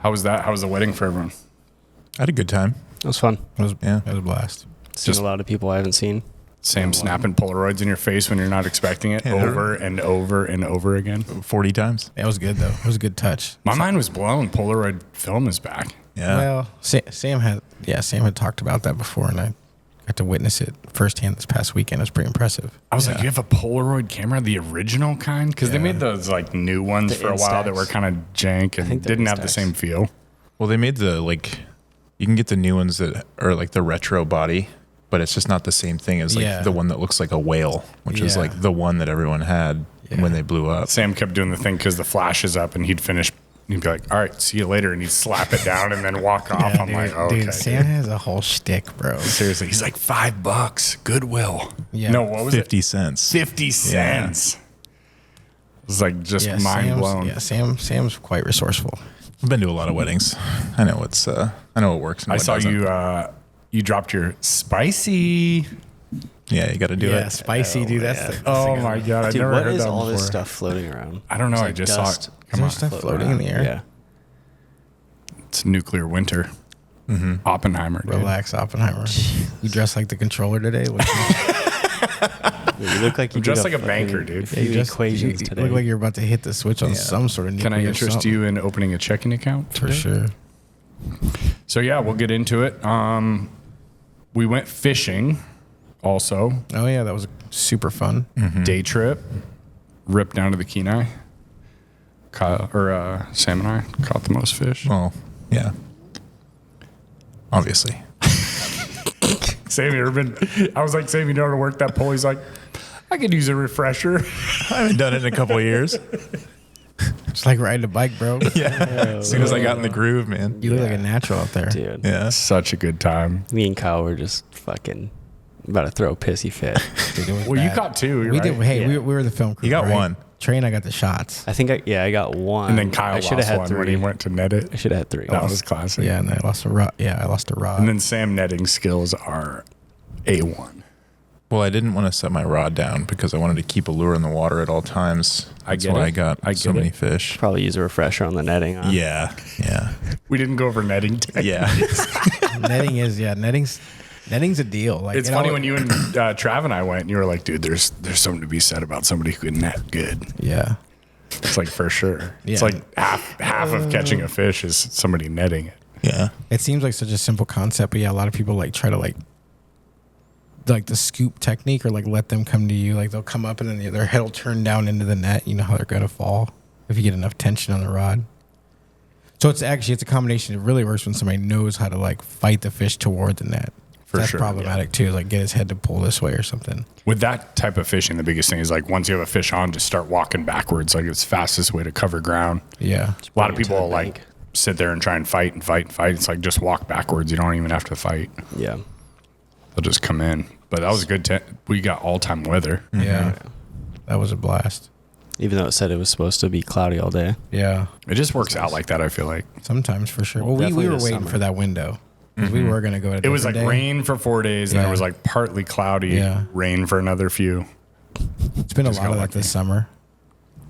How was that? How was the wedding for everyone? I had a good time. It was fun. It was a blast. Seen a lot of people I haven't seen. Sam snapping Polaroids in your face when you're not expecting it over and over and over again. 40 times. It was good, though. It was a good touch. My mind was blown. Polaroid film is back. Yeah. Well, Sam had talked about that before, and I got to witness it firsthand this past weekend. It was pretty impressive. I was like, you have a Polaroid camera, the original kind? Because they made those like new ones for a while that were kind of jank and didn't have the same feel. Well, they made the you can get the new ones that are like the retro body, but it's just not the same thing as like the one that looks like a whale, which is like the one that everyone had when they blew up. Sam kept doing the thing because the flash is up and he'd finish. He'd be like, all right, see you later. And he'd slap it down and then walk off. I'm like, oh, okay. Dude, Sam has a whole shtick, bro. Seriously. He's like, $5, Goodwill. Yeah. No, what was 50 it? cents. 50 cents. It was like just mind blown. Yeah, Sam's quite resourceful. I've been to a lot of weddings. I know what works. And I what saw doesn't. you dropped your spicy. Yeah, you got to do Yeah, it. spicy, dude. That's the Oh my God. I Dude, never what heard is that all before. this stuff floating around? I don't know. It's I like just dust. saw it. Come on. stuff floating in the air. Yeah. It's nuclear winter. Oppenheimer, dude. Relax, Oppenheimer. You dress like the controller today. You look like you Dressed did like a banker, dude. few equations today. look like you're about to hit the switch on some sort of Can I nuclear interest something. you in opening a checking account? For sure. So yeah, we'll get into it. We went fishing also. Oh yeah, that was super fun. Day trip. Ripped down to the Kenai. Sam and I caught the most fish. Well, yeah. Obviously. Sam, you ever been? I was like, Sam, you know how to work that pole? He's like, I could use a refresher. I haven't done it in a couple of years. It's like riding a bike, bro. As soon as I got in the groove, man. You look like a natural out there. Dude. Yeah. Such a good time. Me and Kyle were just fucking about to throw a pissy fit. Dude, it was Well, you bad. caught two. You're We right. did. Hey, Yeah. we were the film crew. You got right? one. Trey and I got the shots. I think I got one. And then Kyle I should have lost had one three. when he went to net it. I should have had three. That was classic. Yeah, and I lost a rod. Yeah, I lost a rod. And then Sam netting skills are A1. Well, I didn't want to set my rod down because I wanted to keep a lure in the water at all times. That's get why it. I got I so get many it. fish. Probably use a refresher on the netting. Huh? Yeah. Yeah. We didn't go over netting today. Yeah. netting's a deal. Like It's funny when you and Trav and I went and you were like, dude, there's something to be said about somebody who can net good. Yeah. It's like for sure. It's Yeah. like half of catching a fish is somebody netting it. Yeah. It seems like such a simple concept, but yeah, a lot of people like try to like the scoop technique or like let them come to you. Like they'll come up and then their head will turn down into the net. You know how they're gonna fall if you get enough tension on the rod. So it's a combination. It really works when somebody knows how to like fight the fish toward the net. That's sure, problematic too. Like get his head to pull this way or something. With that type of fishing, the biggest thing is like once you have a fish on, just start walking backwards. Like it's the fastest way to cover ground. Yeah. A lot of Bring it to people the will like bank. sit there and try and fight and fight and fight. It's like just walk backwards. You don't even have to fight. Yeah. They'll just come in. But that was a good. We got all time weather. Yeah. That was a blast. Even though it said it was supposed to be cloudy all day. Yeah. It just works out like that. I feel like Sometimes for sure. Well, Definitely we were this waiting summer. for that window. 'Cause we were gonna go. it was like rain for 4 days, and then it Yeah. was like partly cloudy, Yeah. rain for another few. It's been a lot got of that lucky. this summer.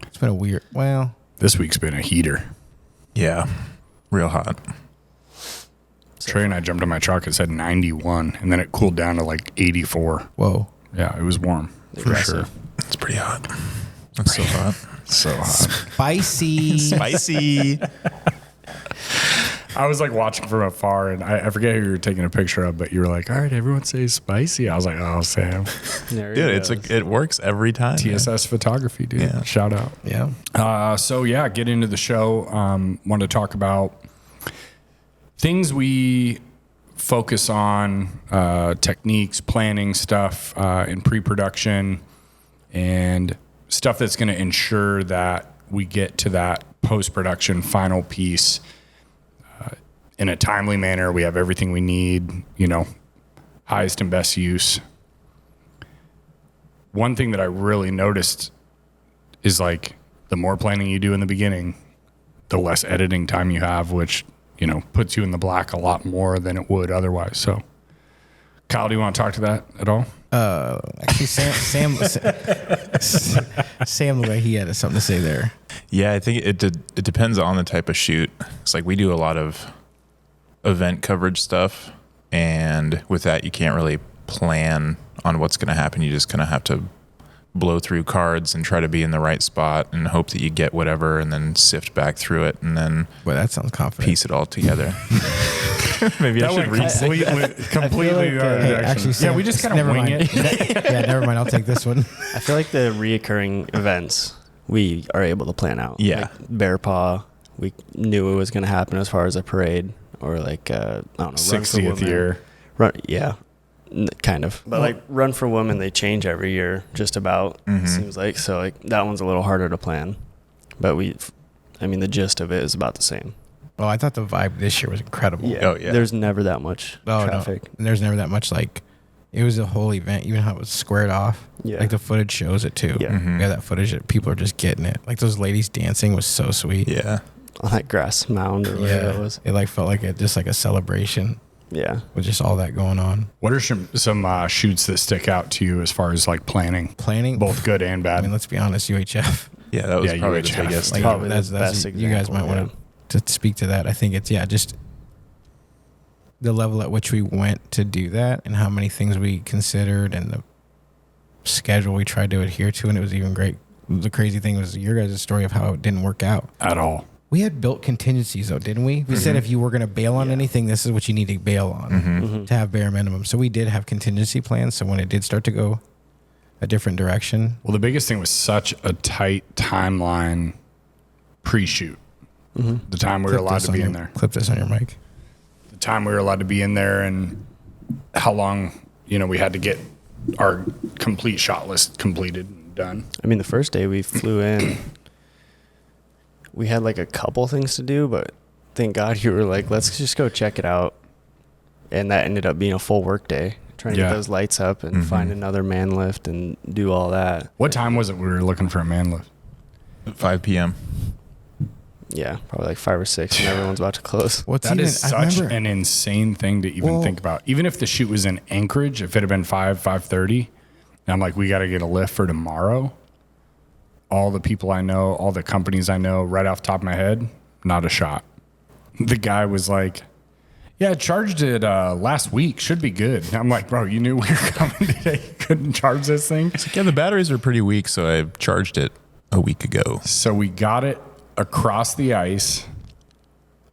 It's been a weird. Well, This week's been a heater. Yeah. Real hot. Trey and I jumped on my truck. It said 91, and then it cooled down to like 84. whoa. Yeah, it was warm for sure. It's pretty hot. It's so hot. So hot. Spicy. Spicy. I was like watching from afar, and I forget who you were taking a picture of, but you were like, "All right, everyone say spicy." I was like, "Oh, Sam, There Dude, it works every time. man. TSS photography, dude. Yeah. Shout out." Yeah. So yeah, get into the show. Want to talk about things we focus on, techniques, planning stuff in pre-production, and stuff that's going to ensure that we get to that post-production final piece in a timely manner. We have everything we need, highest and best use. One thing that I really noticed is like the more planning you do in the beginning, the less editing time you have, which, puts you in the black a lot more than it would otherwise. So Kyle, do you want to talk to that at all? Actually, Sam looked like he had something to say there. Yeah, I think it depends on the type of shoot. It's like we do a lot of event coverage stuff, and with that, you can't really plan on what's going to happen. You just kind of have to blow through cards and try to be in the right spot and hope that you get whatever, and then sift back through it, and then Well, that sounds confident. piece it all together. Maybe I should read. Completely. Hey, actually, Sam, we just kind of never wing mind. it. Yeah, never mind. I'll take this one. I feel like the reoccurring events we are able to plan out. Yeah. Like Bear Paw, we knew it was going to happen as far as a parade, or like I don't know, Run for 60th Women. year. Yeah, kind of. But like Run for Women, they change every year, just about. It seems like so. Like that one's a little harder to plan, but the gist of it is about the same. Oh, I thought the vibe this year was incredible. Oh, yeah. There's never that much traffic. No. And there's never that much, like, it was a whole event, even how it was squared off. Yeah. Like, the footage shows it, too. Yeah. Mm-hmm. Yeah, that footage, that people are just getting it. Like, those ladies dancing was so sweet. Yeah. On that grass mound or whatever it was. It, like, felt like just like a celebration Yeah. with just all that going on. What are some shoots that stick out to you as far as like planning? Planning? Both good and I bad. mean, let's be honest, UHF. Yeah, that was Yeah, probably the UHF. biggest. Like, Probably that's the best you guys might example, want to speak to that. I think it's, just the level at which we went to do that and how many things we considered and the schedule we tried to adhere to. And it was even great. The crazy thing was your guys' story of how it didn't work out. At all. We had built contingencies though, didn't we? We said if you were going to bail on anything, this is what you need to bail on to have bare minimum. So we did have contingency plans. So when it did start to go a different direction. Well, the biggest thing was such a tight timeline pre-shoot. The time we were allowed to be in there. Clip this on your mic. The time we were allowed to be in there and how long, we had to get our complete shot list completed and done. I mean, the first day we flew in, we had like a couple things to do, but thank God you were like, let's just go check it out. And that ended up being a full work day, trying to get those lights up and find another man lift and do all that. What time was it we were looking for a man lift? 5 p.m. Yeah, probably like 5 or 6, and everyone's about to close. That is such an insane thing to even think about. Even if the shoot was in Anchorage, if it had been 5:30, and I'm like, we got to get a lift for tomorrow. All the people I know, all the companies I know, right off the top of my head, not a shot. The guy was like, yeah, I charged it last week. Should be good. And I'm like, bro, you knew we were coming today. You couldn't charge this thing? It's like, yeah, the batteries are pretty weak, so I charged it a week ago. So we got it across the ice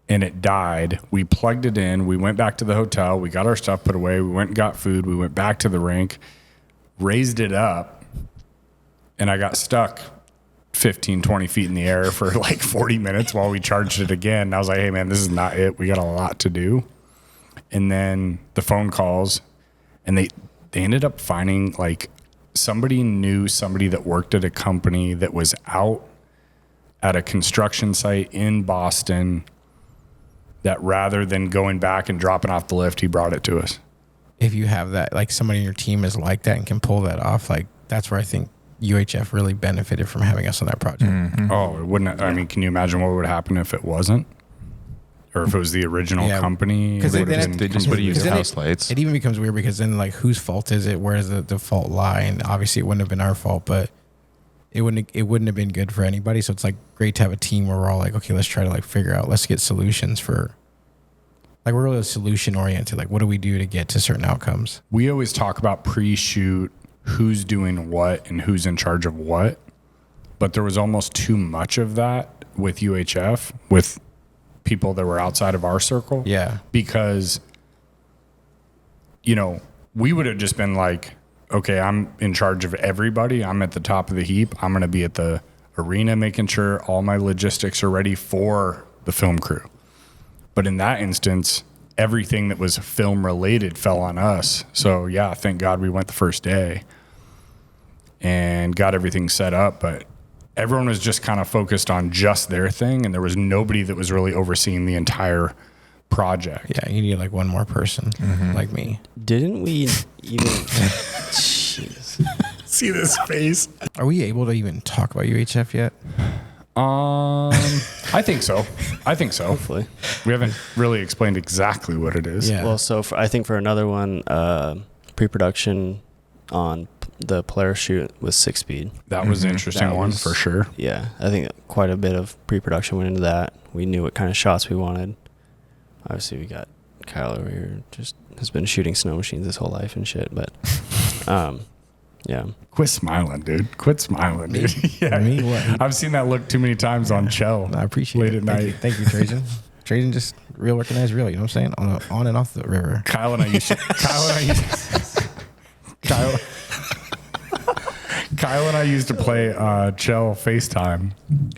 and it died. We plugged it in. We went back to the hotel. We got our stuff put away. We went and got food. We went back to the rink, raised it up, and I got stuck 15, 20 feet in the air for like 40 minutes while we charged it again. And I was like, hey, man, this is not it. We got a lot to do. And then the phone calls, and they ended up finding like somebody knew somebody that worked at a company that was out at a construction site in Boston that rather than going back and dropping off the lift, he brought it to us. If you have that, like somebody in your team is like that and can pull that off, like that's where I think UHF really benefited from having us on that project. Oh, it wouldn't. I mean, can you imagine what would happen if it wasn't? Or if it was the original company? Because They just would have used house lights. It even becomes weird because then like whose fault is it? Where does the fault lie? And obviously it wouldn't have been our fault, but it wouldn't have been good for anybody. So it's like great to have a team where we're all like, okay, let's try to like figure out, let's get solutions for, like we're really solution oriented. Like what do we do to get to certain outcomes? We always talk about pre-shoot, who's doing what and who's in charge of what. But there was almost too much of that with UHF, with people that were outside of our circle. Yeah. Because, we would have just been like, okay, I'm in charge of everybody. I'm at the top of the heap. I'm going to be at the arena making sure all my logistics are ready for the film crew. But in that instance, everything that was film related fell on us. So yeah, thank God we went the first day and got everything set up. But everyone was just kind of focused on just their thing, and there was nobody that was really overseeing the entire project. Yeah, you need like one more person like me. Didn't we even... Jeez. See this face? Are we able to even talk about UHF yet? I think so. Hopefully. We haven't really explained exactly what it is. Yeah. Well, so I think for another one, pre-production on the Polaris shoot with 6-speed. That was an interesting That one was- for sure. Yeah, I think quite a bit of pre-production went into that. We knew what kind of shots we wanted. Obviously, we got Kyle over here, just has been shooting snow machines his whole life and shit. But, yeah, Quit smiling, dude. Quit smiling, Me? dude. Yeah. Me? What? I've seen that look too many times on Chell. I appreciate Late it. at Thank night. you. Thank you, Trajan. Trajan just real recognized real. You know what I'm saying? On and off the river. Kyle and I used to, Kyle and I used to play Chell FaceTime,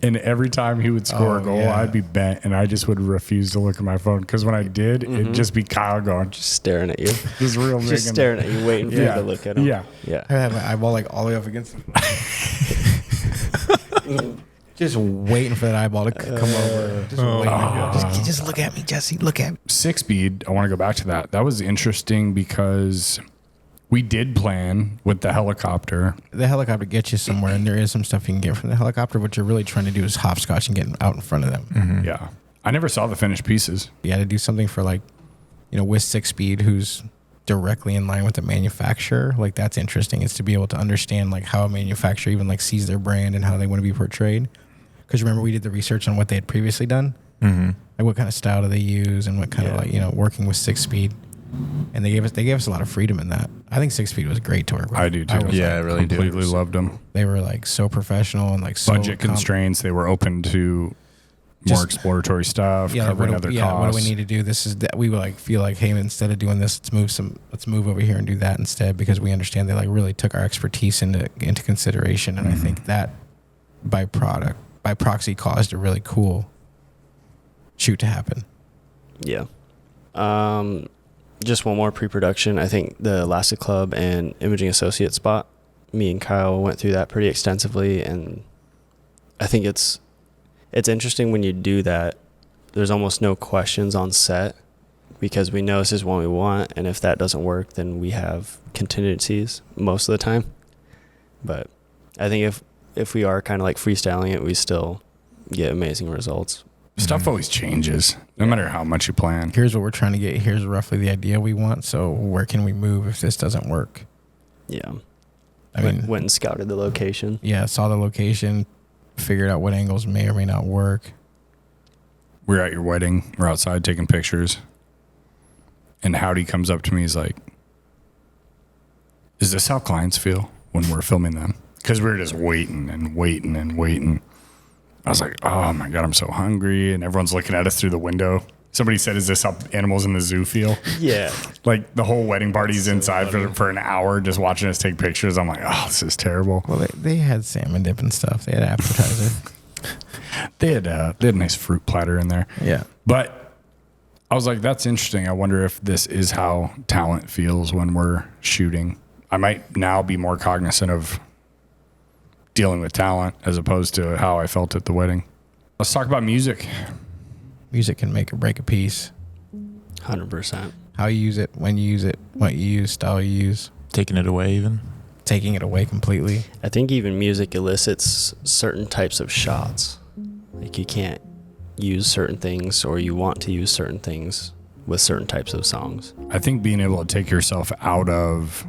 and every time he would score Oh, a goal, yeah. I'd be bent, and I just would refuse to look at my phone because when I did, it'd just be Kyle going, just staring at you. just real big. Just and- staring at you, waiting for Yeah. you to look at him. Yeah. Yeah. I have my eyeball like all the way up against him. Just waiting for that eyeball to come over. Just waiting. Just look at me, Jesse. Look at me. 6-speed, I want to go back to that. That was interesting because we did plan with the helicopter. The helicopter gets you somewhere, and there is some stuff you can get from the helicopter. What you're really trying to do is hopscotch and get out in front of them. Yeah. I never saw the finished pieces. You got to do something for like, with 6-speed, who's directly in line with the manufacturer. Like that's interesting. It's to be able to understand like how a manufacturer even like sees their brand and how they want to be portrayed. Because remember, we did the research on what they had previously done, like what kind of style do they use, and what kind of like working with 6-speed. And they gave us a lot of freedom in that. I think 6-speed was great to work with. I do too. Yeah, I really do. completely loved them. They were like so professional and like so Budget constraints. They were open to more Just- exploratory stuff, Yeah, like, covering other what do costs. we need to do? This is that we would like feel like, hey, instead of doing this, let's move over here and do that instead, because we understand they like really took our expertise into consideration, and I think that by proxy caused a really cool shoot to happen. Yeah. Just one more pre-production. I think the Elastic Club and Imaging Associate spot, me and Kyle went through that pretty extensively, and I think it's interesting when you do that. There's almost no questions on set because we know this is what we want, and if that doesn't work, then we have contingencies most of the time. But I think if we are kind of like freestyling it, we still get amazing results. Stuff always changes, no matter how much you plan. Here's what we're trying to get. Here's roughly the idea we want. So where can we move if this doesn't work? Yeah. I mean, Went and scouted the location. yeah, saw the location, figured out what angles may or may not work. We're at your wedding. We're outside taking pictures. And Howdy comes up to me. He's like, is this how clients feel when we're filming them? Because we were just waiting and waiting and waiting. I was like, oh my God, I'm so hungry. And everyone's looking at us through the window. Somebody said, is this how animals in the zoo feel? Yeah. Like the whole wedding party's inside for an hour just watching us take pictures. I'm like, oh, this is terrible. Well, they had salmon dip and stuff. They had appetizer. They had a nice fruit platter in there. Yeah. But I was like, that's interesting. I wonder if this is how talent feels when we're shooting. I might now be more cognizant of dealing with talent as opposed to how I felt at the wedding. Let's talk about music. Music can make or break a piece. 100%. How you use it, when you use it, what you use, style you use, Taking it away even. taking it away completely. I think even music elicits certain types of shots. Like you can't use certain things, or you want to use certain things with certain types of songs. I think being able to take yourself out of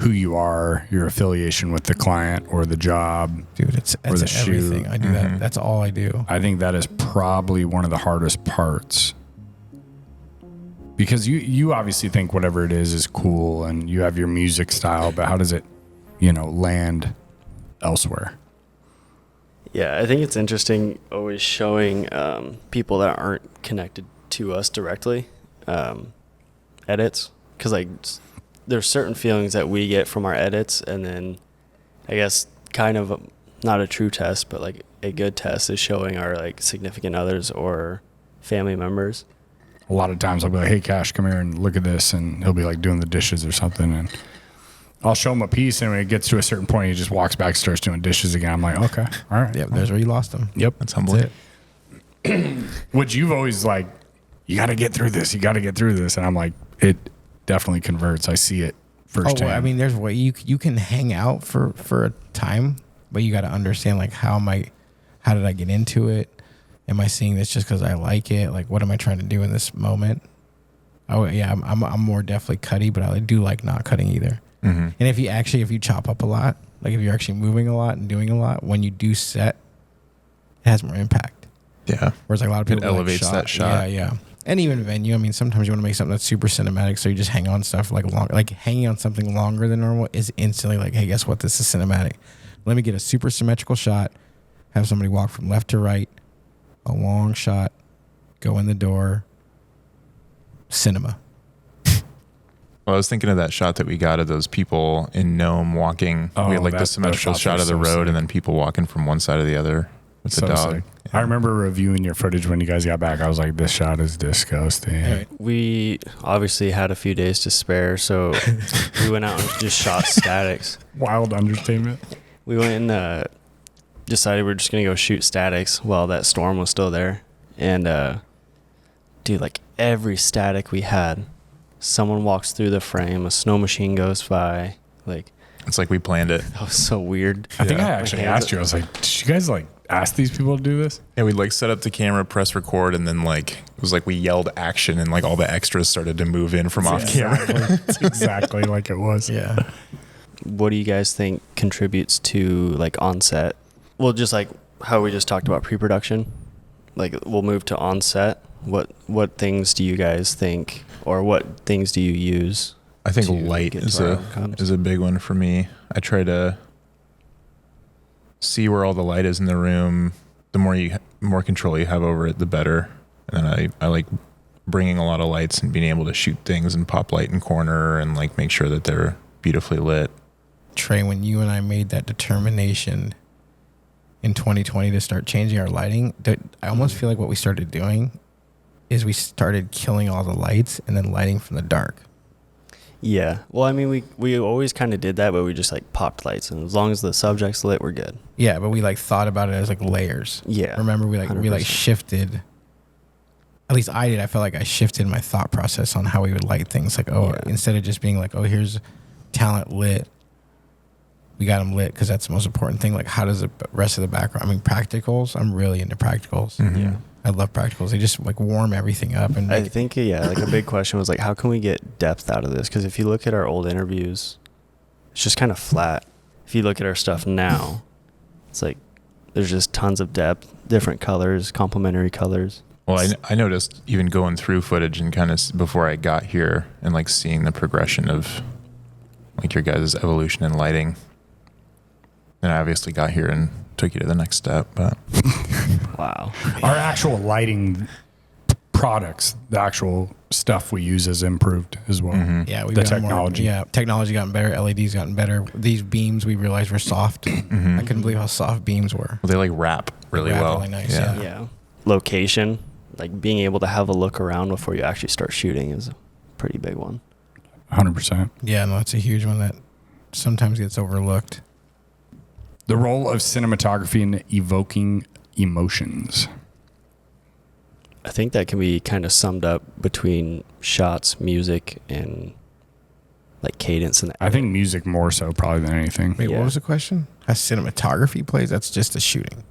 who you are, your affiliation with the client or the job, Dude, it's Or the everything. shoot. I do that. That's all I do. I think that is probably one of the hardest parts. Because you obviously think whatever it is cool and you have your music style, but how does it, land elsewhere? Yeah, I think it's interesting always showing people that aren't connected to us directly edits, because there's certain feelings that we get from our edits, and then I guess kind of not a true test, but like a good test is showing our like significant others or family members. A lot of times I'll be like, hey, Cash, come here and look at this. And he'll be like doing the dishes or something. And I'll show him a piece. And when it gets to a certain point, he just walks back, starts doing dishes again. I'm like, okay, all right. Yep, there's where you lost them. Yep. That's humbling. it. Which you've always like, you got to get through this. You got to get through this. And I'm like, it definitely converts. I see it Oh, firsthand. well, I mean, there's way you can hang out for a time, but you got to understand like how did I get into it? Am I seeing this just because I like it? Like, what am I trying to do in this moment? Oh yeah, I'm more definitely cutty, but I do like not cutting either. Mm-hmm. And if you chop up a lot, like if you're actually moving a lot and doing a lot, when you do set, it has more impact. Yeah. Whereas like a lot of people It elevates that shot. Yeah. And even venue, I mean, sometimes you want to make something that's super cinematic, so you just hang on stuff like long, like hanging on something longer than normal is instantly like, hey, guess what? This is cinematic. Let me get a super symmetrical shot, have somebody walk from left to right, a long shot, go in the door, cinema. Well, I was thinking of that shot that we got of those people in Nome walking. Oh, we had like that- the symmetrical those shots shot are of the so road sick. and then people walking from one side to the other with the So dog. sick. I remember reviewing your footage when you guys got back. I was like, this shot is disgusting. Anyway, We obviously had a few days to spare, so we went out and just shot statics. Wild understatement. We went and decided we're just gonna go shoot statics while that storm was still there. And dude, like every static we had, someone walks through the frame, a snow machine goes by. Like, It's like we planned it. that was so weird. I think Yeah. I actually My hands asked you. I was like, did you guys like ask these people to do this? And we'd like set up the camera, press record, and then like it was like we yelled action and like all the extras started to move in from off camera. Exactly. It's exactly like it was. yeah. What do you guys think contributes to like on-set? Well, just like how we just talked about pre-production, like we'll move to on-set. What things do you guys think, or what things do you use? I think to light get is to our a outcomes? is a big one for me. I try to see where all the light is in the room. The more control you have over it, the better. And then I like bringing a lot of lights and being able to shoot things and pop light in corner and like make sure that they're beautifully lit. Trey, when you and I made that determination in 2020 to start changing our lighting, I almost feel like what we started doing is we started killing all the lights and then lighting from the dark. Yeah. Well, I mean, we always kind of did that, but we just like popped lights, and as long as the subject's lit, we're good. Yeah, but we like thought about it as like layers. Yeah. Remember, we 100%. shifted. At least I did. I felt like I shifted my thought process on how we would light things. Like, oh, Yeah. instead of just being like, oh, here's talent lit, we got them lit because that's the most important thing. Like, how does the rest of the background? I mean, practicals. I'm really into practicals. Mhm. Yeah. I love practicals. They just like warm everything up and I make it- think, yeah, like a big question was like, how can we get depth out of this? Because if you look at our old interviews, it's just kind of flat. If you look at our stuff now, it's like there's just tons of depth, different colors, complementary colors. Well, I noticed even going through footage and kind of before I got here and like seeing the progression of like your guys' evolution in lighting. And I obviously got here and took you to the next step, but Wow. Our actual lighting products, the actual stuff we use has improved as well. Mhm. yeah, we've The gotten technology. More, yeah, technology gotten better. LEDs gotten better. These beams we realized were soft. Mhm. I couldn't believe how soft beams were. Well, they like wrap really wrap well. really nice, yeah. Yeah. Location, like being able to have a look around before you actually start shooting is a pretty big one. 100%. Yeah, no, it's a huge one that sometimes gets overlooked. The role of cinematography in evoking emotions. I think that can be kind of summed up between shots, music, and like cadence and I think music more so probably than anything. Wait, Yeah. what was the question? How cinematography plays? That's just the shooting.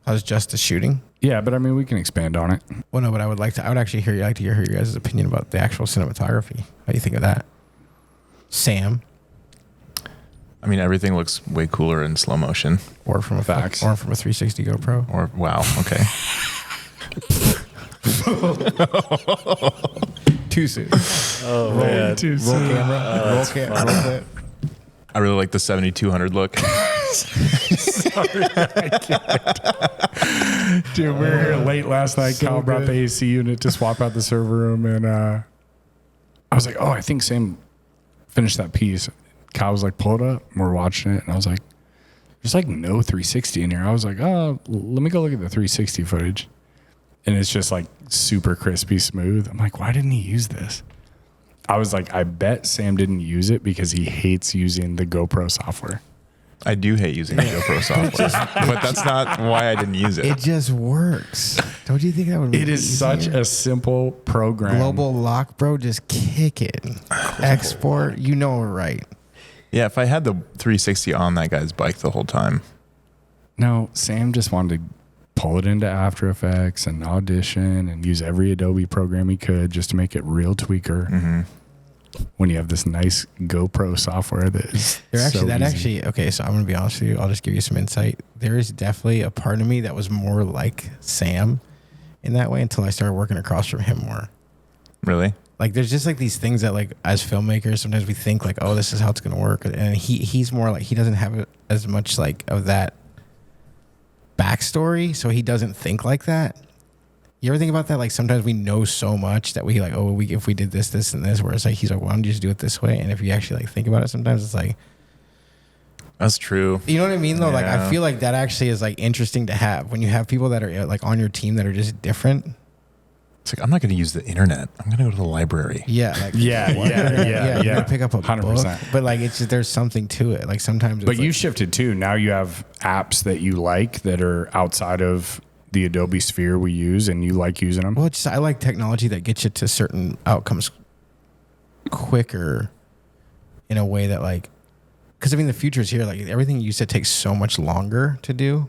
How's just the shooting? Yeah, but I mean, we can expand on it. Well, no, but I would actually like to hear your guys' opinion about the actual cinematography. How do you think of that? Sam, I mean, everything looks way cooler in slow motion. or from a Facts. or from a 360 GoPro. Or wow, okay. Too soon. Oh, Roll man. too Roll soon. camera. Roll camera. I really like the 7200 look. Dude, we were here late last night. So Kyle brought good. the AC unit to swap out the server room, and I was like, "Oh, I think Sam finished that piece." Kyle was like, "Pull it up." And we're watching it, and I was like, "There's like no 360 in here." I was like, "Oh, let me go look at the 360 footage," and it's just like super crispy smooth. I'm like, "Why didn't he use this?" I was like, "I bet Sam didn't use it because he hates using the GoPro software." I do hate using the GoPro software, but that's not why I didn't use it. It just works. Don't you think that would be It is such easier? a simple program. Global lock, bro. Just kick it. Export. You know we're right. Yeah, if I had the 360 on that guy's bike the whole time, No, Sam just wanted to pull it into After Effects and Audition and use every Adobe program he could just to make it real tweaker. When you have this nice GoPro software that is okay, so I'm gonna be honest with you, I'll just give you some insight. There is definitely a part of me that was more like Sam in that way until I started working across from him more. Really? Like there's just like these things that like as filmmakers sometimes we think like, oh, this is how it's gonna work, and he's more like he doesn't have as much like of that backstory, so he doesn't think like that. You ever think about that? Like sometimes we know so much that we like, oh, if we did this, and this, where it's like he's like, why don't you just do it this way? And if you actually like think about it, sometimes it's like, that's true. you know what I mean? Though, Yeah. like I feel like that actually is like interesting to have when you have people that are like on your team that are just different. It's like, I'm not going to use the internet. I'm going to go to the library. Yeah, like Yeah, you're gonna pick up a 100%. book, but like it's just, there's something to it. Like sometimes, But it's you like, shifted too. Now you have apps that you like that are outside of the Adobe sphere we use, and you like using them. well, it's just, I like technology that gets you to certain outcomes quicker in a way that like, because I mean the future is here. Like everything you said takes so much longer to do,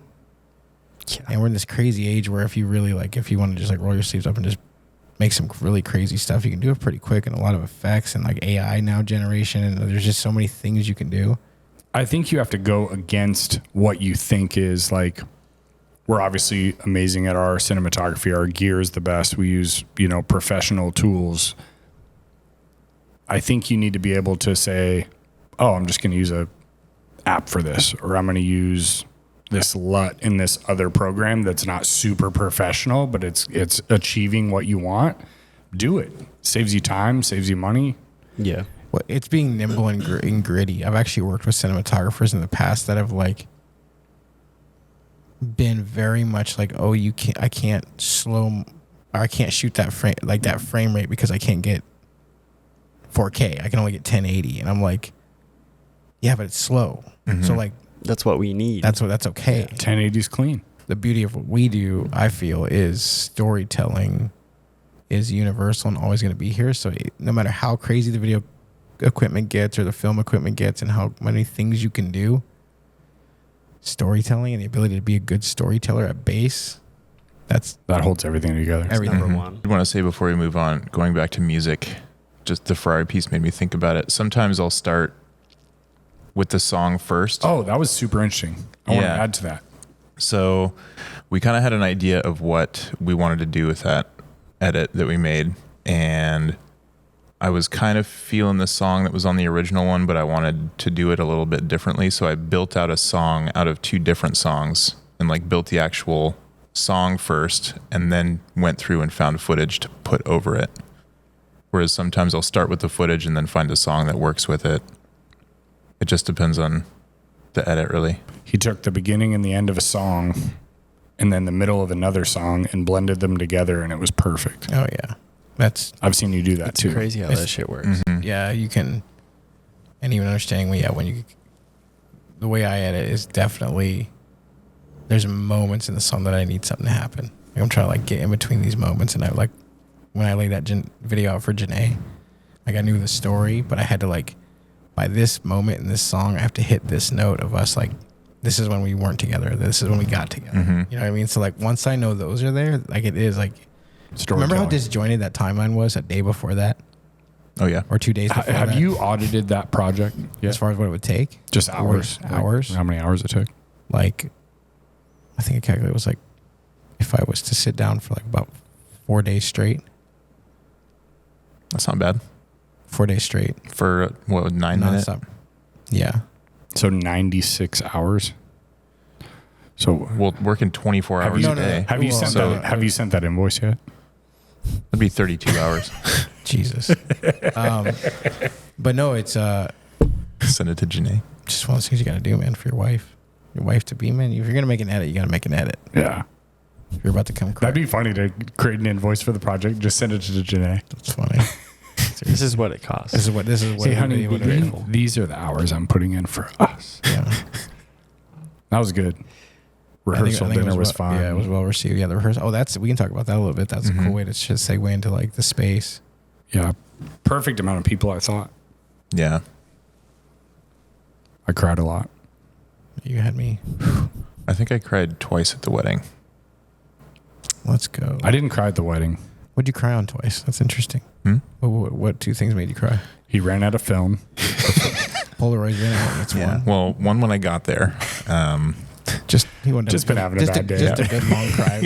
and we're in this crazy age where if you really like, if you want to just like roll your sleeves up and just make some really crazy stuff, you can do it pretty quick, and a lot of effects and like AI now generation, and there's just so many things you can do. I think you have to go against what you think is like. We're obviously amazing at our cinematography. Our gear is the best. We use, professional tools. I think you need to be able to say, oh, I'm just going to use a app for this, or I'm going to use this LUT in this other program that's not super professional, but it's achieving what you want. Do it. Saves you time, saves you money. Yeah. Well, it's being nimble and gritty. I've actually worked with cinematographers in the past that have like been very much like, oh, I can't shoot that frame rate because I can't get 4K. I can only get 1080. And I'm like, yeah, but it's slow. So like, That's what we need. that's okay. 1080 is clean. The beauty of what we do, I feel, is storytelling is universal and always going to be here. So no matter how crazy the video equipment gets or the film equipment gets and how many things you can do, storytelling and the ability to be a good storyteller at base, that holds everything together. Number one. I want to say before we move on, going back to music, just the Ferrari piece made me think about it. Sometimes I'll start with the song first. Oh, that was super interesting. I want to Yeah. add to that. So we kind of had an idea of what we wanted to do with that edit that we made. And I was kind of feeling the song that was on the original one, but I wanted to do it a little bit differently. So I built out a song out of two different songs and like built the actual song first and then went through and found footage to put over it. Whereas sometimes I'll start with the footage and then find a song that works with it. It just depends on the edit, really. He took the beginning and the end of a song and then the middle of another song and blended them together, and it was perfect. oh yeah, I've seen you do that It's too. crazy how that shit works. yeah, you can, and even understanding the way I edit is definitely, there's moments in the song that I need something to happen. Like I'm trying to like get in between these moments, and I like when I laid that video out for Janae, like I knew the story, but I had to like, by this moment in this song, I have to hit this note of us like, this is when we weren't together. This is when we got together. You know what I mean? So like once I know those are there, like it is like, remember how disjointed that timeline was a day before that? Oh, yeah. Or 2 days before Have that? you audited that project yet? As far as what it would take? Just hours. Hours? Like, how many hours it took? Like, I think I calculated it was like, if I was to sit down for like about 4 days straight. That's not bad. 4 days straight. For, what, 9 minutes? Nonstop. Yeah. So 96 hours. So Well, working 24 Have hours you- a day. have you sent So- that? Have you sent that invoice yet? That'd be 32 hours. Jesus. But no, it's Send it to Janae. just one of those things you got to do, man, for your wife. Your wife to be, man. If you're going to make an edit, you got to make an edit. Yeah. If you're about to come That'd correct. be funny to create an invoice for the project. Just send it to Janae. That's funny. This is what it costs. This is what Hey, honey, what it- these are the hours I'm putting in for us. yeah. That was good. I think Rehearsal it dinner was well- fine. Yeah, it was well received. Yeah, the rehearsal. Oh, we can talk about that a little bit. That's a cool way to just segue into like the space. Yeah. Perfect amount of people, I thought. Yeah. I cried a lot. You had me. I think I cried twice at the wedding. Let's go. I didn't cry at the wedding. What'd you cry on twice? That's interesting. What two things made you cry? He ran out of film. Polaroids ran out. That's one. Well, one when I got there. Just he wanted Just been having a bad day. Just a good long cry.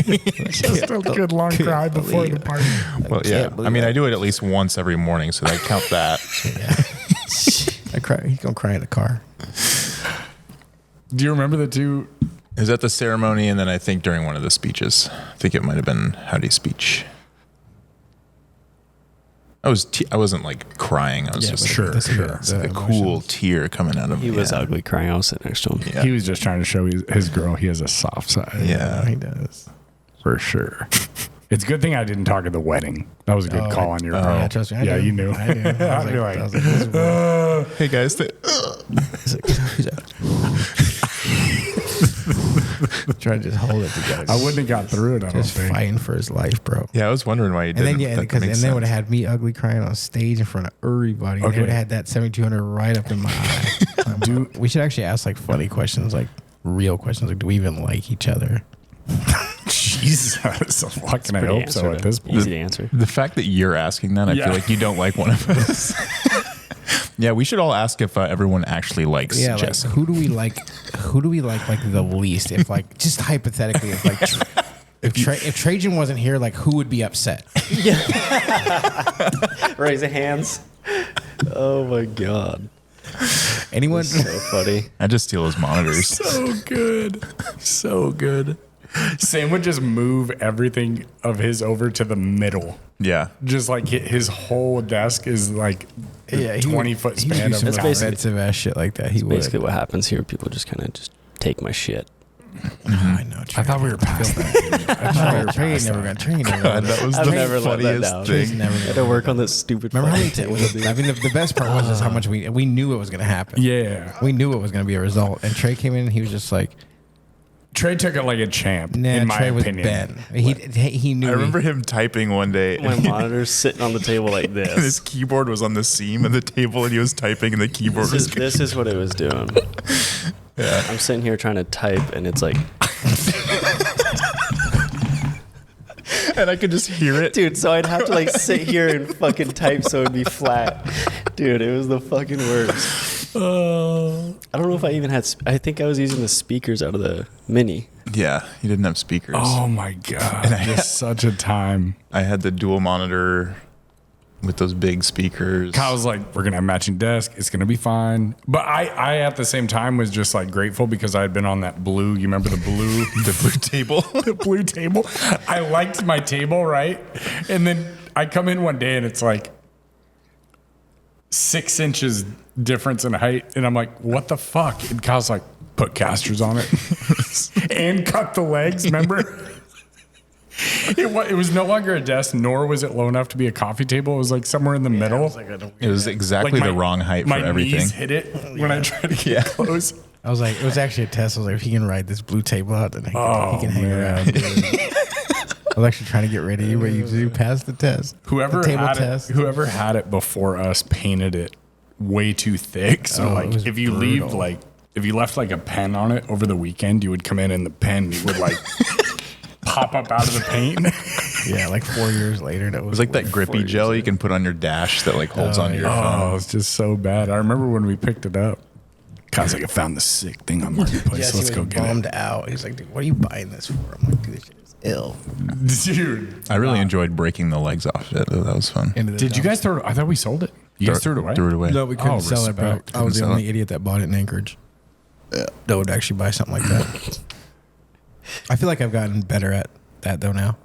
Just a good long cry before the party. Well, yeah. I mean, I do it at least once every morning, so I count that. I cry. He's gonna cry in the car. Do you remember the two? It was at the ceremony, and then I think during one of the speeches. I think it might have been Howdy's speech. I wasn't like crying. I was just sure. It's like a cool tear coming out of me. He was ugly crying. I was sitting next to him. Yeah. He was just trying to show his girl he has a soft side. Yeah. He does. For sure. It's a good thing I didn't talk at the wedding. That was a good call on your part. Yeah, trust me. Yeah, knew. you knew. I knew. I'd be like, this is Hey guys, trying to just hold it together. I wouldn't have got through it. I don't Just think. fighting for his life, bro. yeah, I was wondering why you And didn't. then they would have had me ugly crying on stage in front of everybody. And Okay. they would have had that 7200 right up in my eye. We should actually ask like funny questions, like real questions, like do we even like each other? Jesus. Fucking I Pretty hope so at this point. Easy to answer. The fact that you're asking that, I Yeah. feel like you don't like one of us. Yeah, we should all ask if everyone actually likes Yeah, like Jesse. who do we like? Who do we like the least? If like just hypothetically, if like if Trajan wasn't here, like who would be upset? Raise the hands. Oh my god. Anyone? So funny. I just steal his monitors. So good. So good. Sam would just move everything of his over to the middle. Yeah. Just like his whole desk is like Yeah, 20-foot he would span do of some That's basically- offensive ass shit like that. He would. Basically what happens here, people just kind of just take my shit. I know. I thought we were past that. Trey never gonna train. God, that was I've the never let that funniest down. thing. Never I had to work on this stupid. Remember how fucking many? table, dude. I mean, the best part was just how much we knew it was gonna happen. Yeah. We knew it was gonna be a result. And Trey came in, and he was just like, Trey took it like a champ, "Nah, in my Trey was opinion. Ben." He knew. I remember him typing one day, My monitor's sitting on the table like and his this. keyboard was on the seam of the table, and he was typing, and the keyboard was. This is what it was doing. Yeah. I'm sitting here trying to type, and it's like, And I could just hear it. dude. So I'd have to like sit here and fucking type so it'd be flat. Dude, it was the fucking worst. I don't know if I even had. I think I was using the speakers out of the Mini. Yeah, he didn't have speakers. Oh my God. It's such a time. I had the dual monitor with those big speakers. Kyle's like, we're going to have matching desk. It's going to be fine. But I, at the same time, was just like grateful because I had been on that blue. You remember the blue? The blue table. The blue table. I liked my table, right? And then I come in one day and it's like 6 inches difference in height. And I'm like, what the fuck? And Kyle's like, put casters on it and cut the legs. Remember? It was no longer a desk, nor was it low enough to be a coffee table. It was like somewhere in the middle. It was exactly Like the wrong height for my everything. knees hit it when I tried to get close. I was like, it was actually a test. I was like, if he can ride this blue table out, then he can hang around. Dude. I was actually trying to get rid of you, but you passed the test. Whoever the table had test. it, whoever had it before us painted it way too thick. So Oh, it like, was if you brutal. if you left like a pen on it over the weekend, you would come in and the pen would like pop up out of the paint. Yeah, like 4 years later, that It was like that grippy gel you can put on your dash that like holds onto your phone. Oh, it's just so bad. I remember when we picked it up. Kyle's like, I found the sick thing on Marketplace. Yes, Let's he go was get bummed out. He's like, dude, what are you buying this for? I'm like, dude, this shit is ill. it. Dude. I really enjoyed breaking the legs off it. That was fun. Into the Did you dump. guys throw it? I thought we sold it. You guys threw it away? Threw it away. No, we couldn't Oh, sell it, bro. respect. I was the Couldn't only sell it. idiot that bought it in Anchorage. That would actually buy something like that. I feel like I've gotten better at that though now.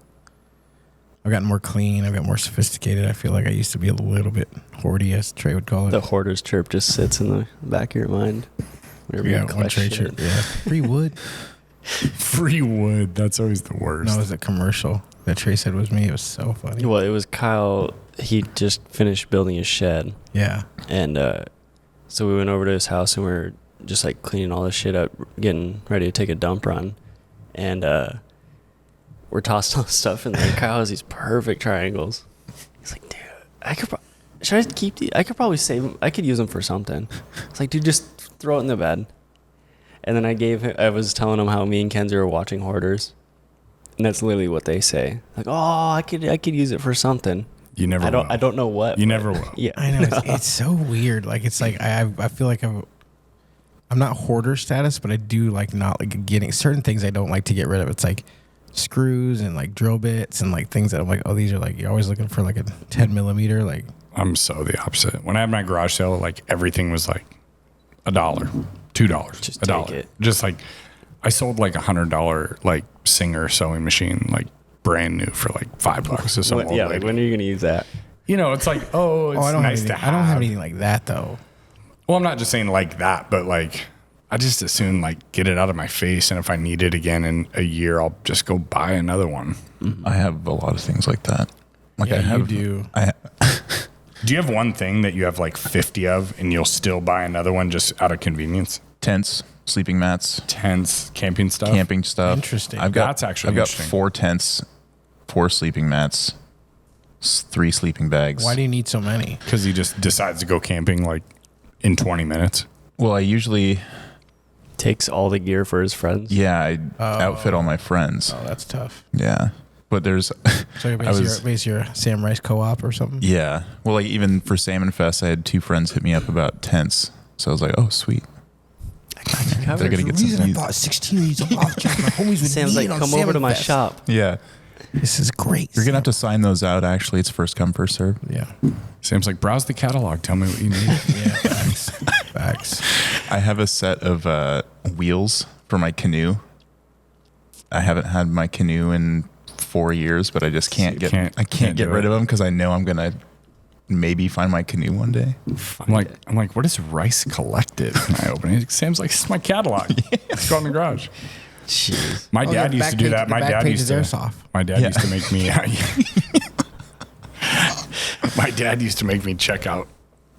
I've gotten more clean. I've got more sophisticated. I feel like I used to be a little bit hoardy, as Trey would call it. The hoarder's chirp just sits in the back of your mind. Whenever you yeah, one collect Trey shit. chirp. Yeah, free wood. Free wood. That's always the worst. No, it was a commercial that Trey said was me. It was so funny. Well, it was Kyle. He just finished building his shed, Yeah. and so we went over to his house and we were just like cleaning all this shit up, getting ready to take a dump run, and we're tossing all this stuff in there. Kyle has these perfect triangles. He's like, dude, should I keep these? I could probably save them. I could use them for something. It's like, dude, just throw it in the bed. And then I was telling him how me and Kenzie were watching Hoarders. And that's literally what they say. Like, oh, I could use it for something. You never. I don't know what. You never will. Yeah, I know it's so weird. Like it's like I feel like I'm not hoarder status, but I do like not like getting certain things I don't like to get rid of. It's like screws and like drill bits and like things that I'm like, oh, these are like, you're always looking for like a 10 millimeter. Like I'm so the opposite. When I had my garage sale, like everything was like $1, $2, Just $1. take it. Just like I sold like $100 like Singer sewing machine, like brand new for like $5 to some old yeah, lady. like when are you gonna use that? You know, it's like, oh, it's I don't nice have to anything, have. I don't have anything like that though. Well, I'm not just saying like that, but like I just as soon like get it out of my face, and if I need it again in a year, I'll just go buy another one. I have a lot of things like that. Like Yeah, I have, you do. Do you have one thing that you have like 50 of, and you'll still buy another one just out of convenience? tents, sleeping mats, Tents, camping stuff. camping stuff. Interesting. I've got That's actually I've got interesting. 4 tents, 4 sleeping mats, 3 sleeping bags. Why do you need so many? Because he just decides to go camping like in 20 minutes. Well, I usually Takes all the gear for his friends. I outfit all my friends. Oh, that's tough. Yeah, but there's So you're basically your Sam Rice co-op or something? yeah. Well, like even for Salmon Fest, I had 2 friends hit me up about tents, so I was like, oh sweet. They're gonna get some. I bought 16 of these off track. My homies would Sam's like, come over to my shop. Yeah, This is great. you're gonna have to sign those out. Actually, it's first come first serve. Yeah. Sam's like, browse the catalog. Tell me what you need. Yeah, facts. Facts. I have a set of wheels for my canoe. I haven't had my canoe in 4 years, but I just can't get can't get do rid it. of them because I know I'm gonna maybe find my canoe one day. I'm like, what is Rice Collective? And I open it. Sam's like, this is my catalog. Let's go in the garage. Jeez. My Oh, dad the used back to do page- that. the My back dad page used is to. airsoft. My dad Yeah. used to make me. My dad used to make me check out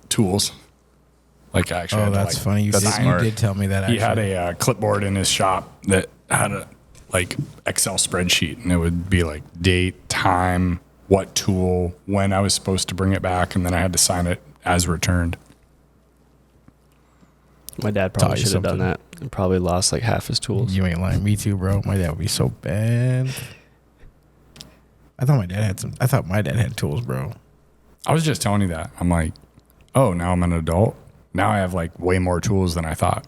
tools. Like I actually. Oh, had to, that's like, funny. You That's did, smart. you did tell me that. He Actually. had a clipboard in his shop that had a like Excel spreadsheet, and it would be like date, time, what tool, when I was supposed to bring it back, and then I had to sign it as returned. My dad Taught probably you should have done something. that. And probably lost like half his tools. You ain't lying. Me too, bro. My dad would be so bad. I thought my dad had tools, bro. I was just telling you that. I'm like, oh, now I'm an adult. Now I have like way more tools than I thought.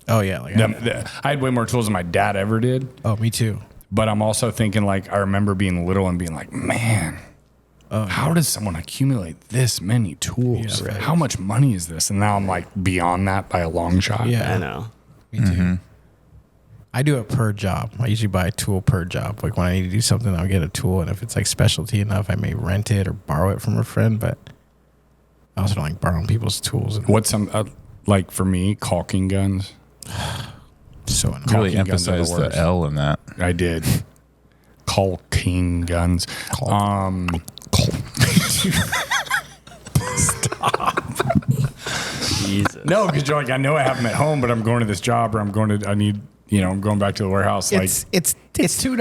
Oh yeah, like I had way more tools than my dad ever did. oh, me too. But I'm also thinking like, I remember being little and being like, man, how does someone accumulate this many tools? Yeah, right. How much money is this? And now I'm like beyond that by a long shot. Yeah, I know. me too. I do it per job. I usually buy a tool per job. Like when I need to do something, I'll get a tool, and if it's like specialty enough, I may rent it or borrow it from a friend. But I also don't like borrowing people's tools. And What's some, like for me, caulking guns? so annoying. Really Caulking guns are the emphasize the worst. L in that. I did. Caulking guns. Jesus. No, because you're like, I know I have them at home, but I'm going to this job, or I'm going back to the warehouse. Like, It's $2. It's Let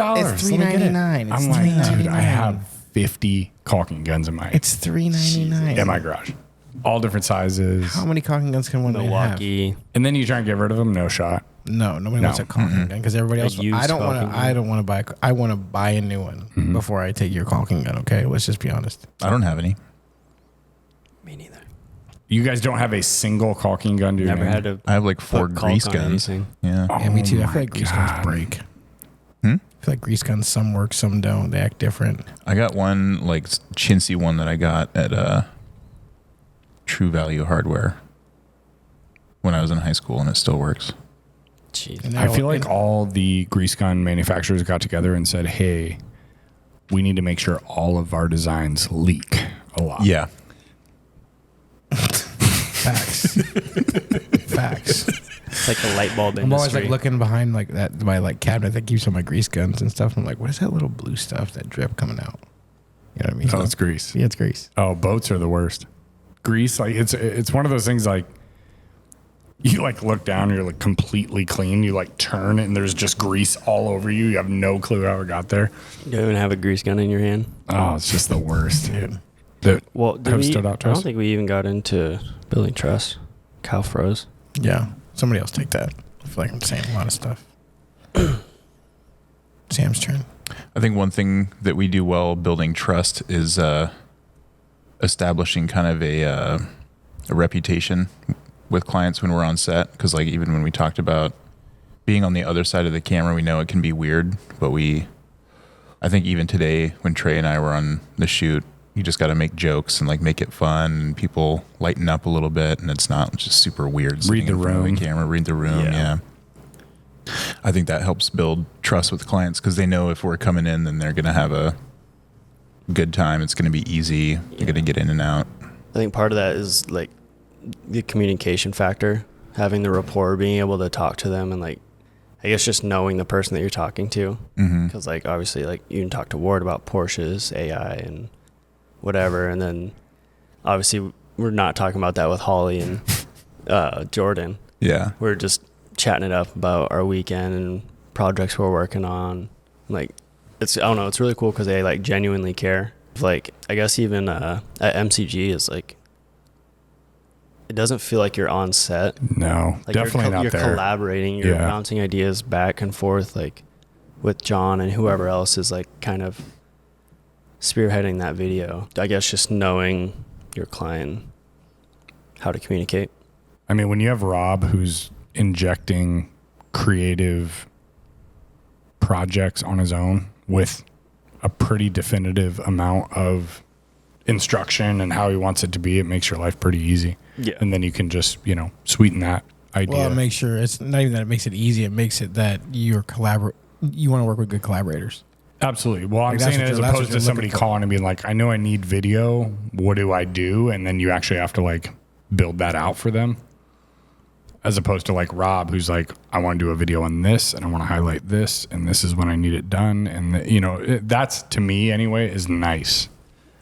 me get it. $3.99. I'm like, dude, I have 50 caulking guns in my It's $3.99. in my garage, all different sizes. How many caulking guns can one man have? Milwaukee. And then you try and get rid of them, no shot. No, nobody No. wants a caulking gun because everybody else. used I don't want caulking to. gun. I don't want to buy. I want to buy a new one before I take your caulking gun. Okay, let's just be honest. I don't have any. Me neither. You guys don't have a single caulking gun, do you? Never had to. I have like 4 put caulk grease on guns. anything. Yeah. Yeah, me too. I my feel like grease God. guns break. I feel like grease guns. Some work, some don't. They act different. I got one like chintzy one that I got at True Value Hardware when I was in high school, and it still works. Jeez. And I feel like all the grease gun manufacturers got together and said, hey, we need to make sure all of our designs leak a lot. Yeah. facts. Facts. It's like the light bulb I'm always industry. like looking behind like that my like cabinet that keeps all my grease guns and stuff. I'm like, what is that little blue stuff that drip coming out? You know what I mean? Oh, it's grease. Yeah, it's grease. Oh, boats are the worst. Grease, like it's one of those things like you like look down, you're like completely clean. You like turn and there's just grease all over you. You have no clue how it got there. You don't even have a grease gun in your hand. Oh, it's just the worst. Dude. That Well, did have we, stood I out to us. don't think we even got into building truss. Cow froze. Yeah. Somebody else take that. I feel like I'm saying a lot of stuff. Sam's turn. I think one thing that we do well building trust is establishing kind of a reputation with clients when we're on set. Because like even when we talked about being on the other side of the camera, we know it can be weird, but I think even today when Trey and I were on the shoot, you just got to make jokes and like make it fun and people lighten up a little bit and it's not just super weird. Read the in front of room. camera, read the room. Yeah. I think that helps build trust with clients because they know if we're coming in, then they're going to have a good time. It's going to be easy. They're going to get in and out. I think part of that is like the communication factor, having the rapport, being able to talk to them, and like I guess just knowing the person that you're talking to. Because like obviously like you can talk to Ward about Porsches, AI, and whatever, and then obviously we're not talking about that with Holly and Jordan. Yeah. We're just chatting it up about our weekend and projects we're working on. Like it's, I don't know, it's really cool because they like genuinely care. Like I guess even at MCG is like it doesn't feel like you're on set. No, Like definitely not you're there. collaborating, you're Yeah. bouncing ideas back and forth like with John and whoever else is like kind of spearheading that video. I guess just knowing your client, how to communicate. I mean, when you have Rob who's injecting creative projects on his own with a pretty definitive amount of instruction and how he wants it to be, it makes your life pretty easy. Yeah. And then you can just, sweeten that idea. Well, make sure it's not even that it makes it easy. It makes it that you want to work with good collaborators. Absolutely. Well, I'm Like, that's saying what it as you're- that's opposed what to you're somebody looking for. calling and being like, I know I need video. What do I do? And then you actually have to like build that out for them. As opposed to like Rob, who's like, I want to do a video on this and I want to highlight this and this is when I need it done. And, that's to me anyway is nice.